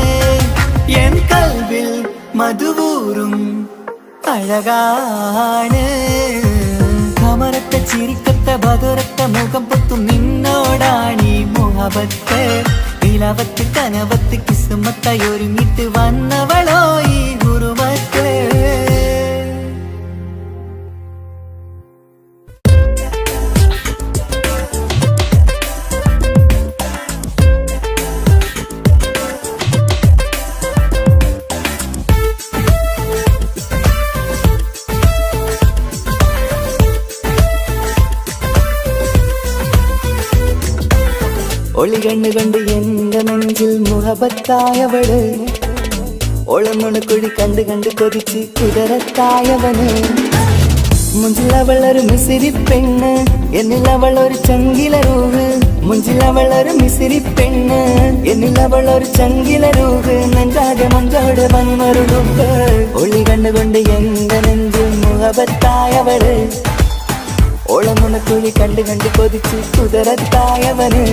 എൻ കൽവിൽ മധുവൂറും അഴകാണ് കമറത്ത ചിരിക്കത്ത ബദറത്ത മുഖം പൊത്തും നിന്നോടാണീ മുഹബത്ത് നിലവത്ത് കനവത്ത് കിസ്മത്തായി ഒരുങ്ങിട്ട് വന്നവളോ ഈ ഹുറുമത്ത് ഒളി കണ്ണുകൊണ്ട് എന്റെ നെഞ്ചിൽ മുഹബത്തായവള് ഒളമുണക്കുഴി കണ്ട് കണ്ട് കൊതിച്ച് കുതിരത്തായവന് മുഞ്ചിലവളൊരു മിസിരി പെണ്ണ് എന്നിലവളൊരു ചങ്കില രൂഹ് മുഞ്ചിലവളൊരു മിസിരി പെണ്ണ് എന്നിലവളൊരു ചങ്കില രൂഹ് നെഞ്ചാകെ മഞ്ചോട് വന്നൊരു രൂപ് ഒളി കണ്ണുകൊണ്ട് എന്റെ നെഞ്ചിൽ മുഹബത്തായവള് ഓളമുണക്കുഴി കണ്ട് കണ്ട് കൊതിച്ച് കുതിരത്തായവന്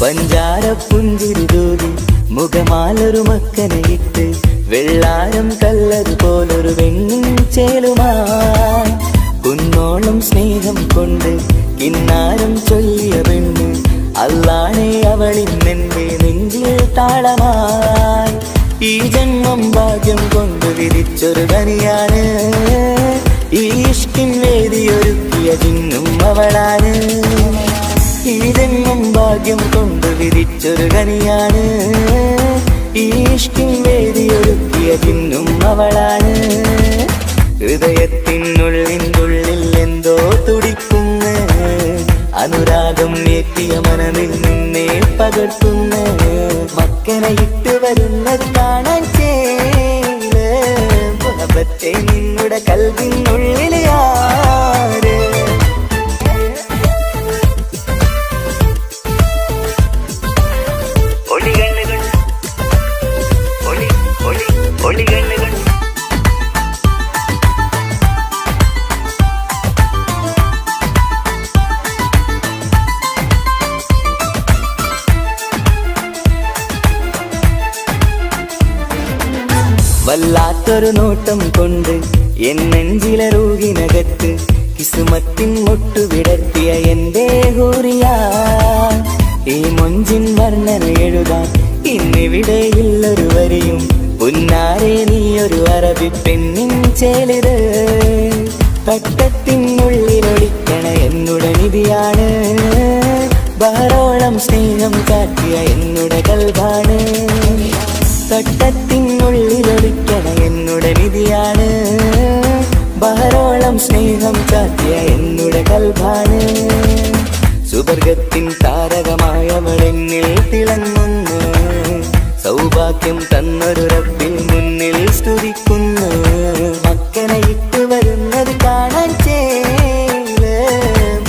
പഞ്ചാര പുഞ്ചിരി തൂകി മുഖമാലൊരു മക്കനയിട്ട് വെള്ളാരം കല്ലതുപോലൊരു വെണ്ണിൻ ചേലുമായി കുന്നോളം സ്നേഹം കൊണ്ട് കിന്നാരം ചൊല്ലിയ പെണ്ണ് അല്ലാണേ അവളിന്നെന്റെ നെഞ്ചിൽ താളമായി ഈ ജന്മം ഭാഗ്യം കൊണ്ട് വിരിച്ചൊരു കനിയാണ് ഈ ഇഷ്കിൻ വേദിയൊരുക്കിയ ജിന്നും അവളാണ് ഈ ജന്മം ഭാഗ്യം കൊണ്ട് വിരിച്ചൊരു കനിയാണ് ഈ ഇഷ്കിൻ വേദിയൊരുക്കിയ ജിന്നും അവളാണ് ഹൃദയത്തിനുള്ളിനുള്ളിൽ എന്തോ തുടിക്കുന്ന അനുരാഗം ഏറ്റിയ മനമിൽ നിന്നെ പകർത്തുന്ന മക്കനെ ഇട്ട് വരുന്നത് കാണാൻ ചേല് മുഹബത്തെ നിന്നുടെ കൽവിനുള്ളിൽ ആര് വല്ലാത്തൊരു നോട്ടം കൊണ്ട് എൻ നെഞ്ചിലെ റൂഹിനകത്ത് കിസുമത്തിൻ മുട്ടു വിടർത്തിയ എന്റെ ഹൂറിയ ഈ മൊഞ്ചിൻ വർണ്ണന എഴുതാൻ ഇന്നിവിടെയുള്ളൊരു വരിയും പുന്നാരെ നീയൊരു അറബി പെണ്ണിൻ ചേലിത് തട്ടത്തിനുള്ളിലൊളിക്കണ എന്നുടെ നിധിയാണ് ബഹറോളം സ്നേഹം കാട്ടിയ എന്നുടെ കൽബാണ് തട്ടത്തിനുള്ളിലൊളിക്കണ എന്നുടെ നിധിയാണ് ബഹറോളം സ്നേഹം കാട്ടിയ എന്നുടെ കൽബാണ് സുവർഗത്തിൻ താരകമായവളെന്നിൽ തിളങ്ങുന്നു സൗഭാഗ്യം തന്നൊരു റബ്ബിൽ മുന്നിൽ സ്തുതിക്കുന്നു മക്കനെ ഇട്ട് വരുന്നത് കാണാൻ ചേല്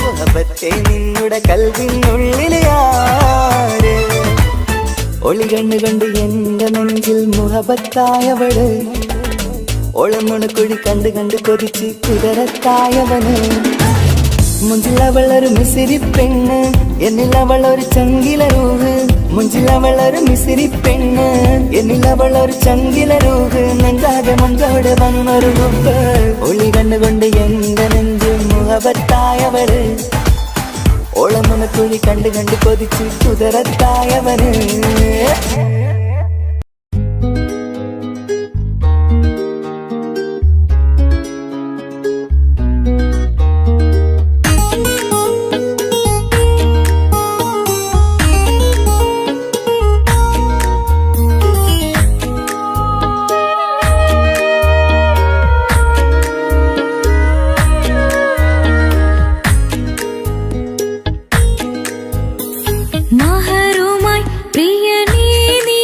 മുഹബത്തെ നിന്നുടെ കൽവിനുള്ളിൽ ആര് ഒളി കണ്ണുകൊണ്ട് എന്റെ നെഞ്ചിൽ മുഹബത്തായവള് ഒളമുണക്കുഴി കണ്ട് കണ്ട് കൊതിച്ച് കുതിരത്തായവന് മുഞ്ചിലവളൊരു മിസിരി പെണ്ണ് എന്നിലവളൊരു ചങ്കില രൂഹ് മുഞ്ചിലവളൊരു മിസിരി പെണ്ണ് എന്നിലവളൊരു ചങ്കില രൂഹ് നെഞ്ചാകെ മഞ്ചോട് വന്നൊരു രൂപ് ഒളി കണ്ണുകൊണ്ട് എന്റെ നെഞ്ചിൽ മുഹബത്തായവള് ഓളമുണക്കുഴി കണ്ട് കണ്ട് കൊതിച്ച് കുതിരത്തായവന് മഹറുമായി പ്രിയനേ നീ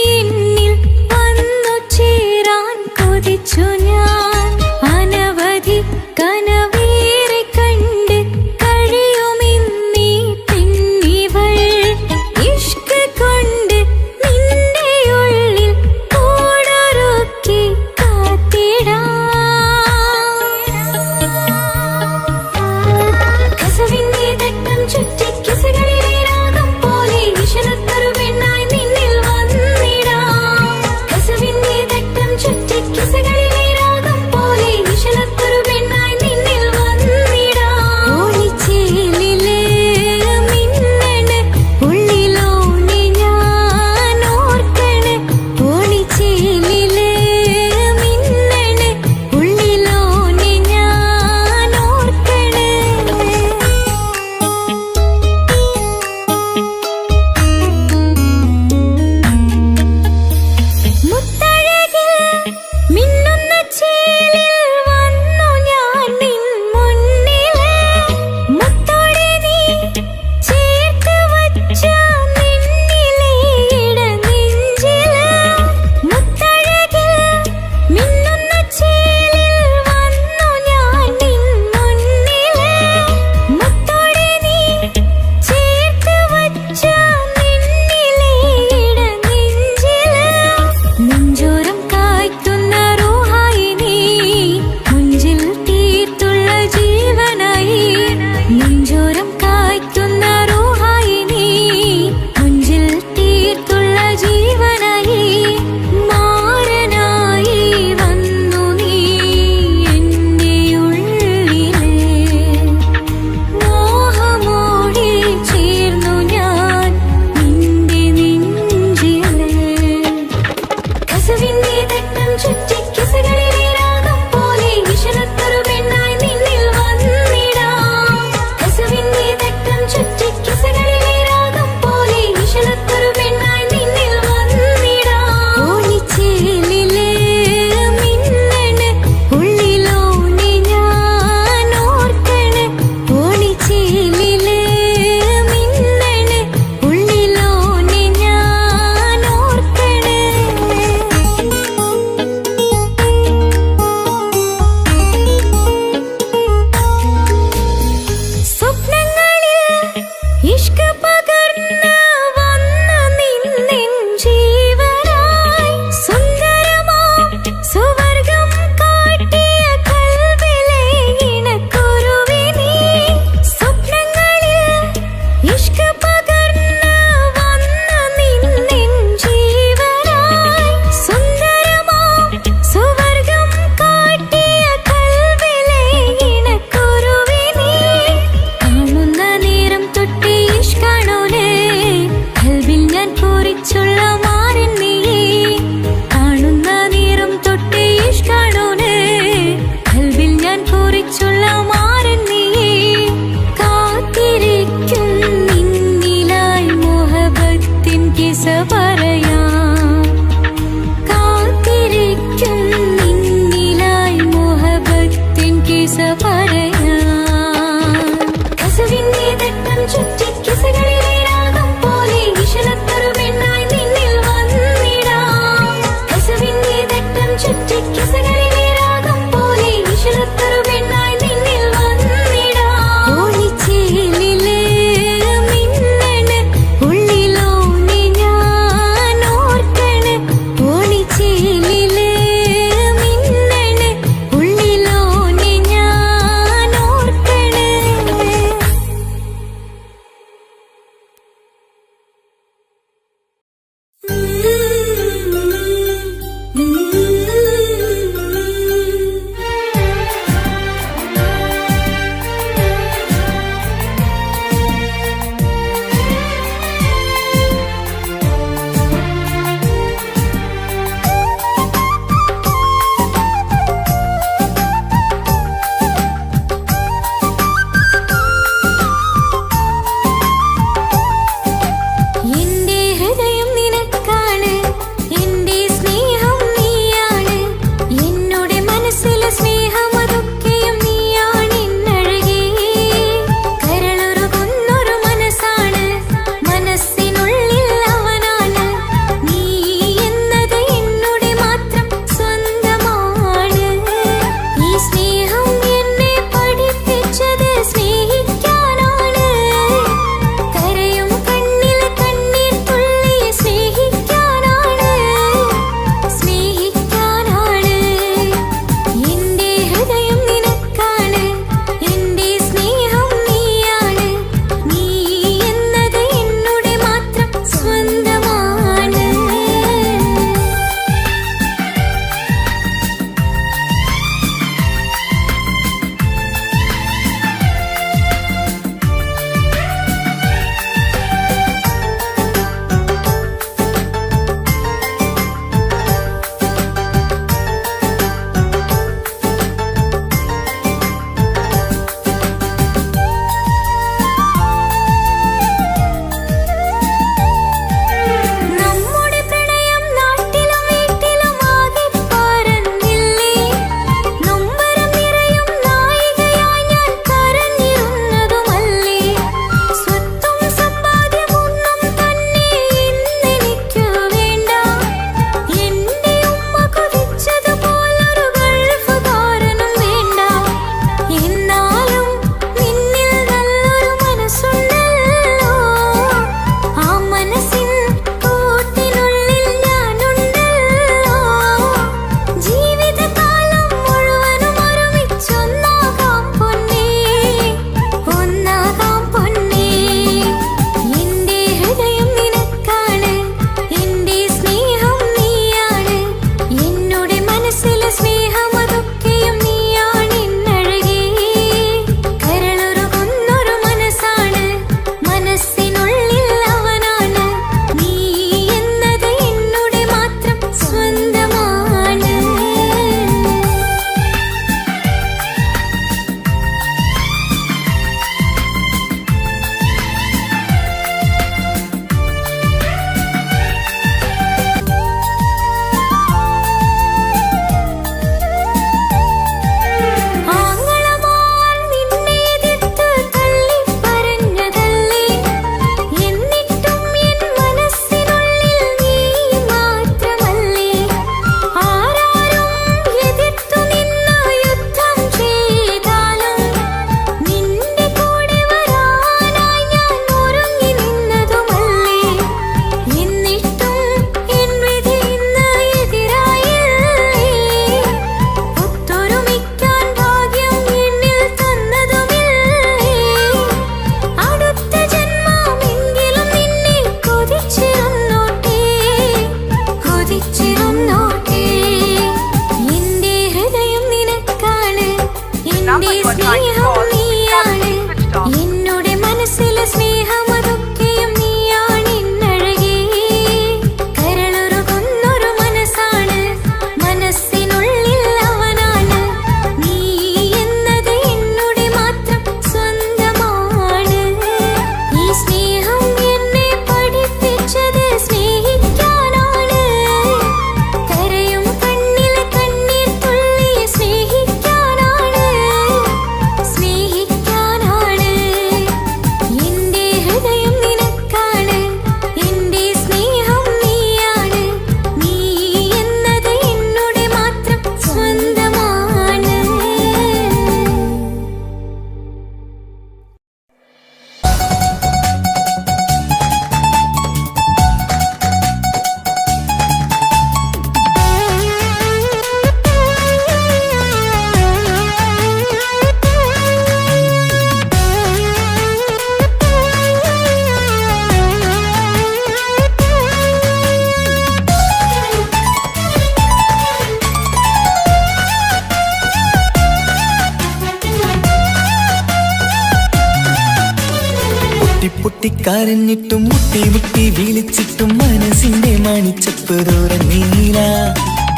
പൊട്ടിക്കരഞ്ഞിട്ടും മുട്ടി മുട്ടി വിളിച്ചിട്ടും മനസ്സിന്റെ മണിച്ചപ്പ് തുറന്നീല.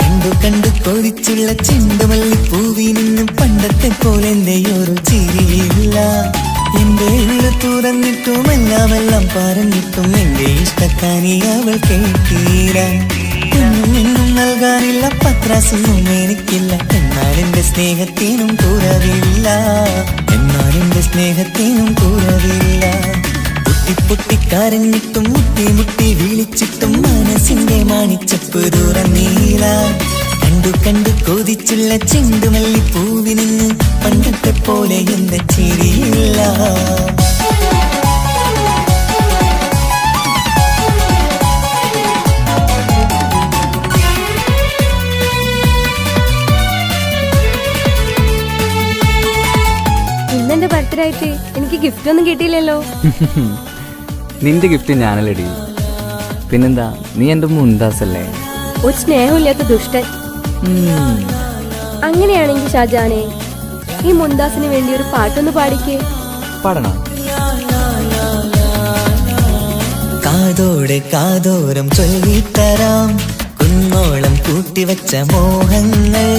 കണ്ടു കണ്ടു കൊതിച്ചുള്ള ചെണ്ടുമല്ലിപ്പൂവിൽ നിന്നും പണ്ടത്തെ പോലെ എന്റെ ഒരു ചിരിയില്ല. എന്റെ ഉള്ളു തുറന്നിട്ടും എല്ലാം പറഞ്ഞിട്ടും എന്റെ ഇഷ്ടക്കാനി അവൾ കേട്ടീര. ഒന്നും നൽകാനില്ല, പത്രാസൊന്നും എനിക്കില്ല. എന്നാൽ എന്റെ സ്നേഹത്തിനും കുറവില്ല, എന്നാൽ എന്റെ സ്നേഹത്തിനും കുറവില്ല. പൊട്ടിക്കരഞ്ഞിട്ടും മുട്ടി മുട്ടി വിളിച്ചിട്ടും മനസ്സിന്റെ മണിച്ചപ്പ് തുറന്നീല. കണ്ടു കണ്ടു കൊതിച്ചുള്ള ചെണ്ടുമല്ലിപ്പൂവിൽ നിന്ന് പണ്ടത്തെ പോലെ എന്റെ ചിരിയില്ല. ഇന്നെന്റെ ബർത്ത്ഡേ ആയിട്ട് എനിക്ക് ഗിഫ്റ്റ് ഒന്നും കിട്ടിയില്ലല്ലോ. നിന്റെ ഗിഫ്റ്റ് ഞാനല്ലടി, പിന്നെന്താ, നീ എന്റെ മുന്താസല്ലേ. ഒരു സ്നേഹമില്ലാത്ത ദുഷ്ടൻ. അങ്ങനെയാണെങ്കിൽ ഷാജാനെ, ഈ മുന്താസിന് വേണ്ടി ഒരു പാട്ടൊന്ന് പാടിക്കേ. പാടണം. കാതോടെ കാതോരം ചൊല്ലിത്തരാം കുന്നോളം കൂട്ടിവച്ച മോഹങ്ങൾ.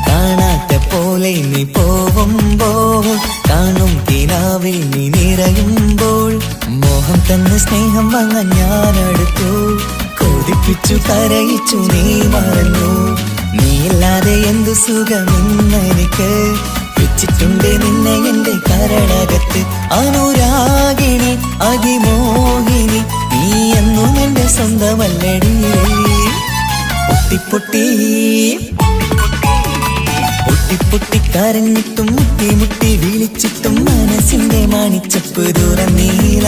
കാണാത്ത പോലെ നീ പോവുമ്പോൾ, കാണും കിനാവിൽ നീ നിറയുമ്പോൾ, മോഹം തന്ന സ്നേഹം വാങ്ങാൻ ഞാനടുത്തു. കൊതിപ്പിച്ചു കരയിച്ചു നീ മറന്നു. നീയില്ലാതെ എന്തു സുഖമെന്നെനിക്ക്. വെച്ചിട്ടുണ്ട് നിന്നെ എന്റെ കരളകത്ത്. അനുരാഗിണി അതിമോഹിനി, നീ എന്നും എന്റെ സ്വന്തമല്ലടി. പൊട്ടി പൊട്ടിക്കരഞ്ഞിട്ടും മുട്ടി മുട്ടി വിളിച്ചിട്ടും മനസ്സിന്റെ മണിച്ചപ്പ് തുറന്നീല.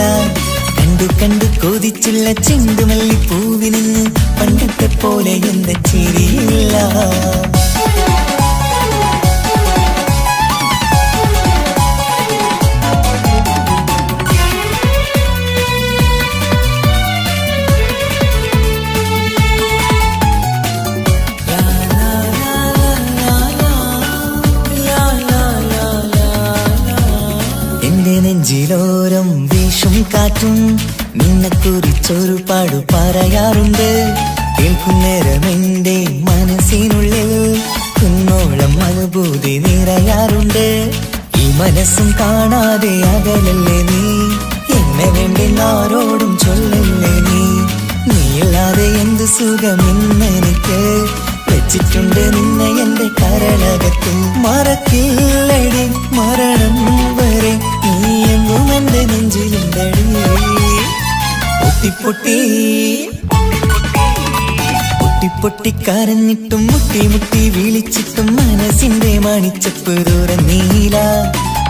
കണ്ടു കണ്ടു കൊതിച്ചുള്ള ചെണ്ടുമല്ലിപ്പൂവിൽ നിന്ന് പണ്ടത്തെ പോലെ എന്റെ ചിരിയില്ല. നെഞ്ചിലോരം വീശും കാറ്റും നിന്നെ കുറിച്ചൊരു പാടു പറയാറുണ്ട്. കേൾക്കുന്നേരം എന്റെ മനസ്സിനുള്ളിൽ കുന്നോളം അനുഭൂതി നിറയാറുണ്ട്. ഈ മനസ്സും കാണാതെ അകലല്ലേ നീ, എന്നെ വേണ്ടി ആരോടും ചൊല്ലല്ലേ നീ. നീയില്ലാതെ എന്ത് സുഖമെന്നെനിക്ക്. വെച്ചിട്ടുണ്ട് നിന്നെ എന്റെ കരളകത്ത്. മറക്കില്ലടി മരണം വരെ, നീ എങ്ങും എന്റെ നെഞ്ചിലുണ്ടടി. പൊട്ടിക്കരഞ്ഞിട്ടും മുട്ടി മുട്ടി വിളിച്ചിട്ടും മനസ്സിന്റെ മണിച്ചപ്പ് തുറന്നീല.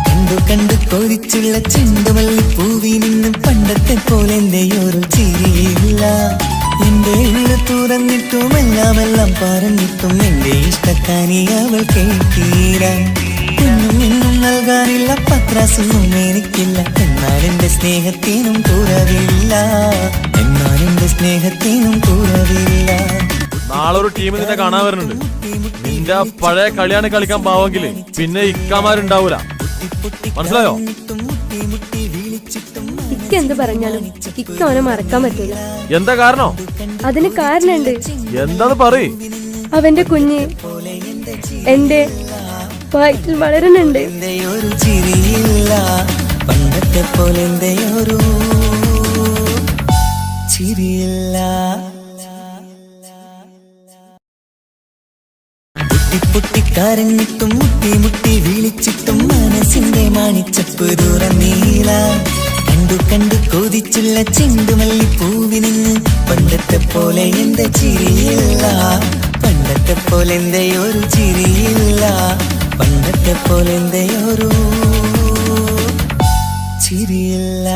കണ്ടു കണ്ടു കൊതിച്ചുള്ള ചെണ്ടുമല്ലിപ്പൂവിൽ നിന്നും പണ്ടത്തെ പോലെ എന്റെ ഒരു ചിരിയില്ല. എന്റെ ഉള്ളു തുറന്നിട്ടും എല്ലാം പറഞ്ഞിട്ടും എന്റെ ഇഷ്ടക്കാനി അവൾ കേട്ടീര. ഒന്നും നൽകാനില്ല, പത്രാസൊന്നും എനിക്കില്ല. എന്നാൽ എന്റെ സ്നേഹത്തിനും കുറവില്ല, എന്നാൽ എന്റെ സ്നേഹത്തിനും കുറവില്ല. നാളെ ഒരു ടീം നിന്നെ കാണാൻ വരുന്നുണ്ട്. നിന്റെ പഴയ കളിയാണ് കളിക്കാൻ പാവെങ്കില് പിന്നെ ഇക്കാമാരുണ്ടാവൂല, മനസ്സിലായോ? ഇക്ക എന്ത് പറഞ്ഞാലും ഇക്ക അവനെ മറക്കാൻ പറ്റില്ല. എന്താ കാരണം? അതിന് കാരണമുണ്ട്. എന്താന്ന് പറയ്. അവന്റെ കുഞ്ഞ് എന്റെ വയറ്റിൽ വളരുന്നുണ്ട്. ഒരു ചിരിയില്ല, പണ്ടത്തെ പോലെ ഒരു ചിരിയില്ല. പൊട്ടിക്കരഞ്ഞിട്ടും മുട്ടി മുട്ടി വിളിച്ചിട്ടും മനസ്സിന്റെ മണിച്ചപ്പ് തുറന്നീല. കണ്ടു കണ്ടു കൊതിച്ചുള്ള ചെണ്ടുമല്ലിപ്പൂവിൽ നിന്ന് പണ്ടത്തെ പോലെ എന്റെ ചിരിയില്ല. പണ്ടത്തെ പോലെ എന്റെ ഒരു ചിരിയില്ല. പണ്ടത്തെ പോലെ എന്റെ ഒരു ചിരിയില്ല.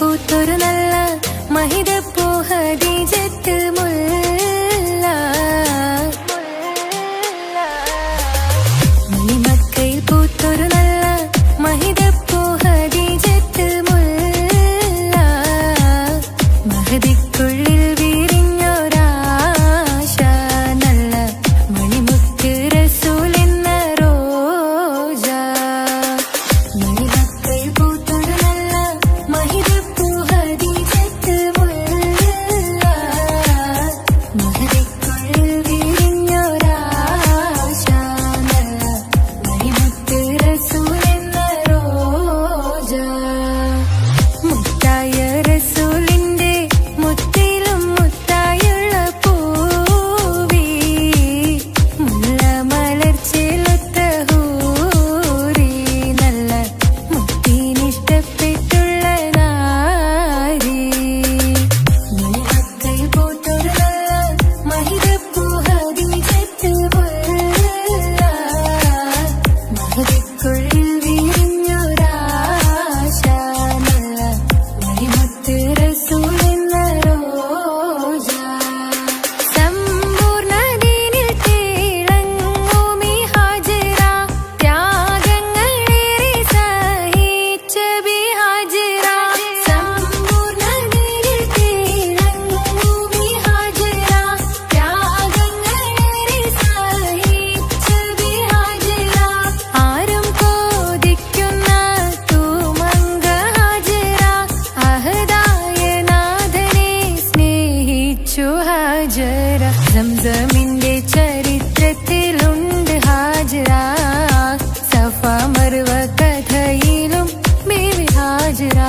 പൂത്തൊരു നല്ല മഹിതപ്പൂ ഹദീജത്ത് മുല്ല മണിമക്കയിൽ പൂത്തൊരു നല്ല മഹിതപ്പൂ ഹദീജത്ത് മുല്ല മഹദിക്കുള്ളിൽ വിരിഞ്ഞൊരാശ നല്ല മണിമുത്ത് റസൂൽ എന്ന റോജ മണിമക്കയിൽ പൂത്തൊരു നല്ല മഹിതപ്പൂ ഹദീജത്ത് മുല്ല മഹദിക്കുള്ളിൽ വിരിഞ്ഞൊരാശ നല്ല മണിമുത്ത് റസൂൽ എന്ന റോജ മുത്തായ റസൂലിന്റെ മുത്തിലും മുത്തായുള്ള പൂവി മുല്ല മലർച്ചെലുത്ത ഹൂറി നല്ല മുത്തിനിഷ്ടപ്പെട്ടുള്ള നാരി മണിമക്കയിൽ പൂത്തൊരു നല്ല മഹിതപ്പൂ ഹദീജത്ത് മുല്ല മഹദിക്കുള്ളിൽ വിരിഞ്ഞൊരാശ നല്ല മണിമുത്ത് റസൂൽ എന്ന റോജ സമ്പൂർണ്ണ ദീനിൽ തിളങ്ങുമീ ഹാജറ ത്യാഗങ്ങളേറെ സഹിച്ച ബിഹാജറ സമ്പൂർണ്ണ ദീനിൽ തിളങ്ങുമീ ഹാജറ ത്യാഗങ്ങളേറെ സഹിച്ച ബിഹാജറ ആരും കോതിക്കുന്ന തൂമങ്ക ഹാജറ അഹദായ നാഥനെ സ്നേഹിച്ചു ഹാജറ സംസമിന്റെ ചരിത്രത്തിലുണ്ട് ഹാജറ സഫ മർവ കഥയിലും ബീവി ഹാജറ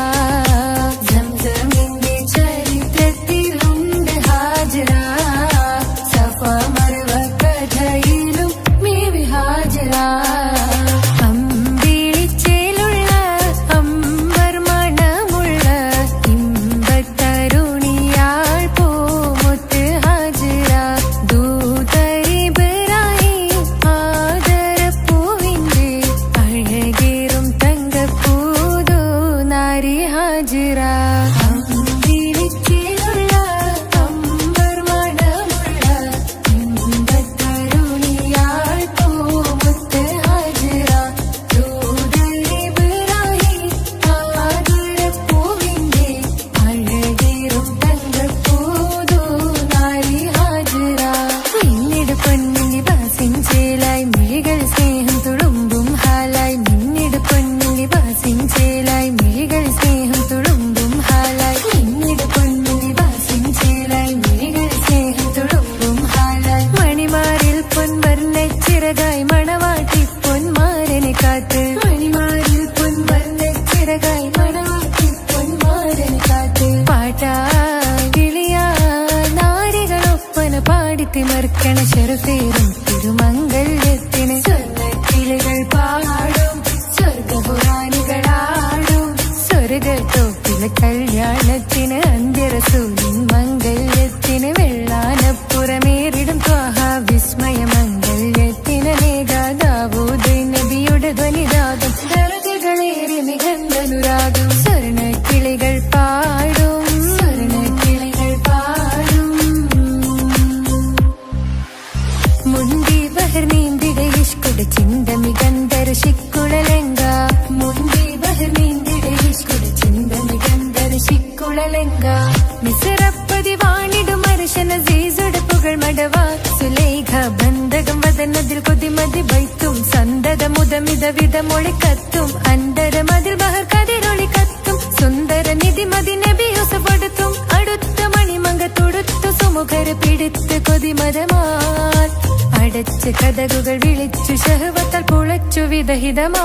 സംസമിന്റെ ചരിത്രത്തിലുണ്ട് ഹാജറ സഫ മർവ കഥയിലും ബീവി ഹാജറ അമ്പിളിച്ചേലുള്ള അമ്പർ മണമുള്ള ഇമ്പത്തരുണിയാൾ പൂമുത്ത് ഹാജറ ദൂതരിബ്രാഹിം ആദരപ്പൂവിന്റെ അഴകേറും തങ്കപ്പൂതു നാരി ഹാജറ അമ്പിളിച്ചേലുള്ള അമ്പർ മണമുള്ള ഇമ്പത്തരുണിയാൾ പൂമുത്ത് ഹാജറ ദൂതരിബ്രാഹിം ആദരപ്പൂവിന്റെ അഴകേറും തങ്കപ്പൂതു നാരി ഹാജറ മിന്നിട് പൊന്നിനി ബാസിൻ ചേലായി മിഴികൾ സ്നേഹം തുളുമ്പും ഹാലായി മിന്നിട് പൊന്നിനി ബാസിൻ ചേലായി മിഴികൾ സ്നേഹം തുളുമ്പും ഹാലായി മിന്നിട് പൊന്നിനി ബാസിൻ ചേലായി മിഴികൾ സ്നേഹം തുളുമ്പും ഹാലായി മണിമാരിൽ പൊൻവർണ്ണ ചിറകായി മണവാട്ടി പൊന്മാരനെ കാത്ത് മണിമാരിൽ പൊൻവർണ്ണ ചിറകായി മണവാട്ടി പൊന്മാരനെ കാത്ത് പാട്ടായി വിളിയായി നാരികളൊപ്പന പാടിത്തിമർക്കണ ശരഫേറും തിരുമംഗല്യത്തിന് സ്വർണ്ണക്കിളികൾ പാടും സ്വർഗപുരാണികളാടും സ്വർഗത്തോപ്പിലെ കല്യാണത്തിന് അന്ത്യറസൂലിൻ മംഗല്യത്തിന് വെള്ളാനപ്പുറമേറിടും ത്വാഹ വിസ്മയ മംഗല്യത്തിന് നേകാദാവൂദ് നബിയുടെ ധ്വനിരാഗം ദർജകളേറി മികന്ധനുരാഗം സ്വർണ്ണക്കിളികൾ പാടും സ്വർണ്ണക്കിളികൾ പാടും മുണ്ടി ബഹർ നീന്തിടെ ഇഷ്കുടെ ചിന്ത മികന്ധര ശിക്കുളലെങ്ക മുണ്ടി ബഹർ നീന്തിടെ ഇഷ്കുടെ ചിന്ത മികന്ധര ശിക്കുളലെങ്ക മിസറപ്പതി വാണിടും അർശന സീസുടെ പുകൾ മടവ സുലൈഖ ബന്ധകം വദനതിൽ കൊതിമതി ബൈത്തും സന്തത മുതമിത വിധമൊളി കത്തും അന്തരമതിൽ ബഹർ കതിരൊളി കത്തും സുന്ദര നിധി മതി നബി യൂസഫെടുത്തും അടുത്ത മണിമങ്ക തൊടുത്തു സുമുഖർ പിടിത്ത് കൊതിമതമാൽ അടച്ച് കഥകുകൾ വിളിച്ചു ഷഹവത്താൽ പുളച്ചു വിദഹിതമാ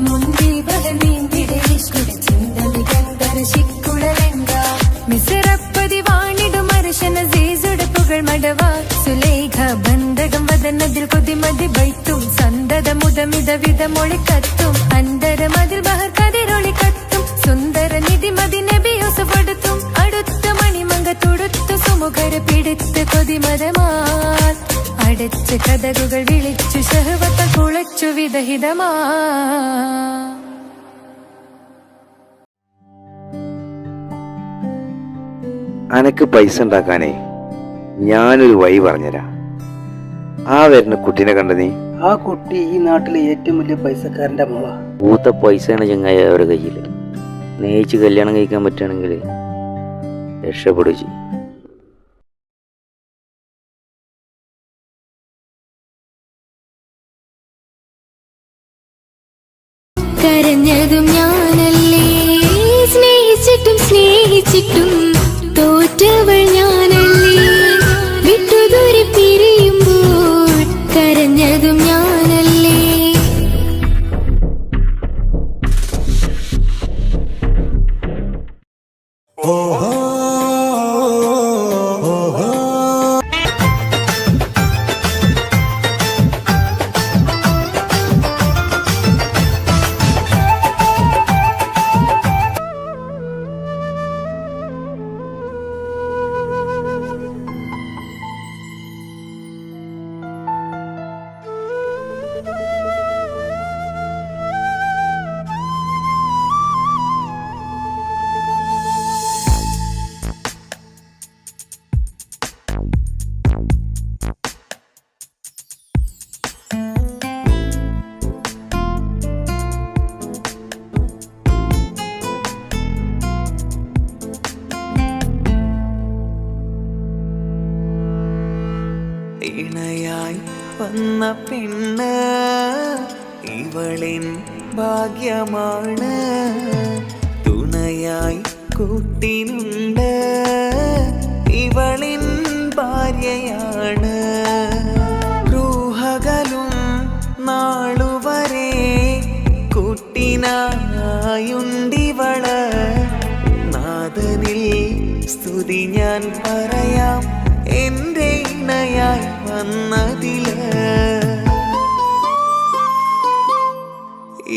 മുന്തി ബഹർ നീന്തിടെ ഇഷ്കുടെ ചിന്ത മികന്ധര ശിക്കുളലെങ്ക മിസറപ്പതി വാണിടും അർശന സീസുടെ പുകൾ മടവ സുലൈഖ ബന്ധകം വദനതിൽ കൊതിമതി ബൈത്തും സന്തത മുതമിത വിധമൊളി കത്തും അന്തരമതിൽ ബഹർ കതിരൊളി കത്തും സുന്ദര നിധി മതി നബി യൂസഫെടുത്തും അടുത്ത മണിമങ്ക തൊടുത്തു സുമുഖർ പിടിത്ത് കൊതിമതമാൽ അടച്ച് കഥകുകൾ വിളിച്ചു ഷഹവത്താൽ പുളച്ചു വിദഹിതമാ അനക്ക് പൈസ ഉണ്ടാക്കാനേ ഞാനൊരു വഴി പറഞ്ഞുതരാം. ആ വരുന്ന കുട്ടീനെ കണ്ട നീ? ആ കുട്ടി ഈ നാട്ടിലെ ഏറ്റവും വലിയ പൈസക്കാരന്റെ മോളാ. പൂത്ത പൈസയാണ് ചങ്ങായി അവരുടെ കയ്യിൽ. സ്നേഹിച്ച് കല്യാണം കഴിക്കാൻ പറ്റുകയാണെങ്കിൽ രക്ഷപ്പെടുകയും ചെയ്യും. കരഞ്ഞതും ഞാനല്ലേ, സ്നേഹിച്ചിട്ടും സ്നേഹിച്ചിട്ടും തോറ്റവൾ ഞാനല്ലേ, വിട്ടുദൂരെ പിരിയുമ്പോൾ കരഞ്ഞതും ഞാനല്ലേ. ഇണയായി വന്ന പെണ്ണ് ഇവളിൻ ഭാഗ്യമാണ്, തുണയായി കൂട്ടിനുണ്ട് ഇവളിൻ ഭാര്യയാണ്. റൂഹകലും നാളുവരെ കൂട്ടിനായുണ്ടിവള്, നാദനിൽ സ്തുതി ഞാൻ പറയാം എന്റെ ഇണയായി വന്നതില്.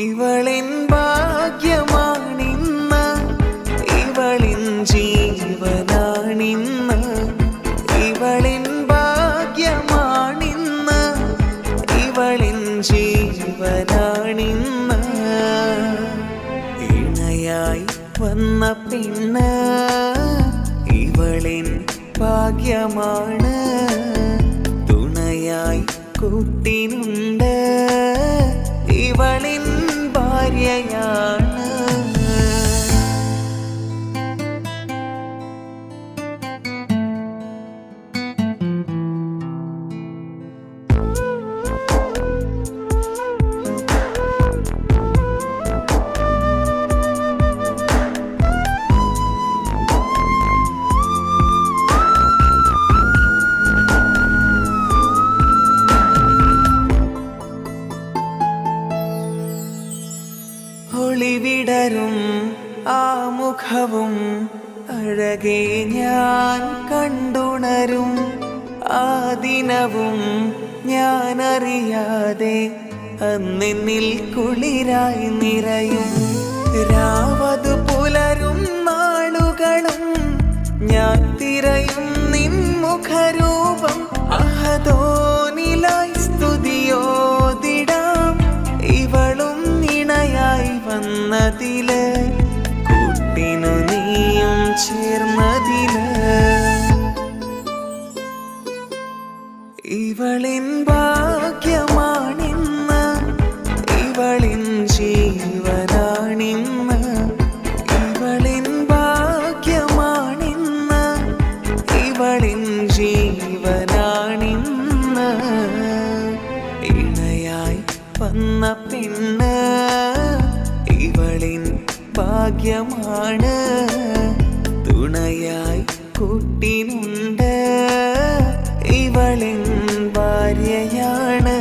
ഇവളിൻ ഭാഗ്യമാണിന്ന്, ഇവളിൻ ജീവനാണിന്ന്, ഇവളിൻ ഭാഗ്യമാണിന്ന്, ഇവളിൻ ജീവനാണിന്ന്. ഇണയായി വന്ന പെണ്ണ് ഇവളിൻ ഭാഗ്യമാണ്, തുണയായി കൂട്ടിനുണ്ട് ഇവളിൻ ഭാര്യയാണ്. ഒളിവിടരും ആ മുഖവും അഴകെ ഞാൻ കണ്ടുണരും, ആ ദിനവും ഞാനറിയാതെ അന്നെന്നിൽ കുളിരായി നിറയും. രാവതു പുലരും നാളുകളും ഞാൻ തിരയും നിൻ മുഖരൂപം, അഹദോനിലായി സ്തുതിയോതിടാം ഇവളും ഇണയായി വന്നതില്, കൂട്ടിനു നീയും ചേർന്നതില്. ഇവളിൻ ഭാഗ്യമാണിന്ന്, ഇവളിൻ ജീവനാണിന്ന്, ഇവളിൻ ഭാഗ്യമാണിന്ന്, ഇവളിൻ ജീവനാണിന്ന്. ഇണയായി വന്ന പെണ്ണ് ഇവളിൻ ഭാഗ്യമാണ്, തുണയായി കൂട്ടിനുണ്ട് ഇവളിൻ ഭാര്യയാണ്.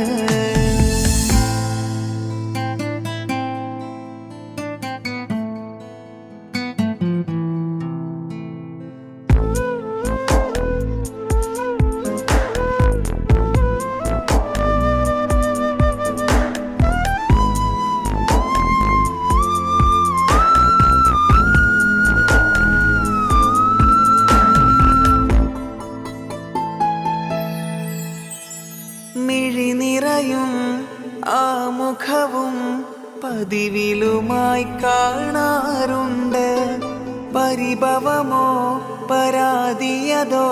മിഴിനിറയും ആ മുഖവും പതിവിലുമായി കാണാറുണ്ട്, പരിഭവമോ പരാതിയതോ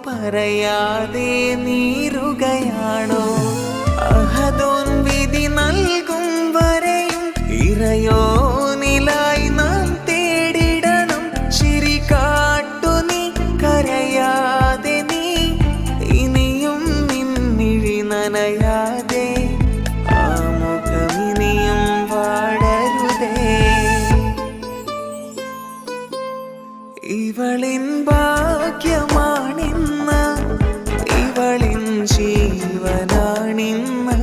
പറയാതെ നീറുകയാണോ അഹദോൻ വിധി നൽകും വരെയും ഇറയോനിലായി നാം തേടിടണം ചിരി കാട്ടു നീ കരയാതെ നീ ഇനിയും നിന്നിഴി നനയാതെ ആ മുഖമിനിയും വാടരുതേ ഇവളിൻ ഭാഗ്യമാണിന്ന് ഇവളിൻ ജീവനാണിന്ന്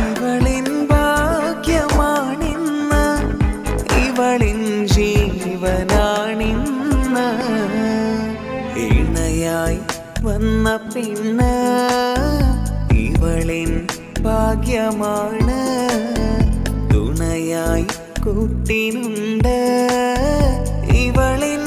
ഇവളിൻ ഭാഗ്യമാണിന്ന് ഇവളിൻ ജീവനാണിന്ന് ഇണയായി വന്ന പെണ്ണ് ഇവളിൻ ഭാഗ്യമാണ് തുണയായി കൂട്ടിനുണ്ട് ഇവളിൻ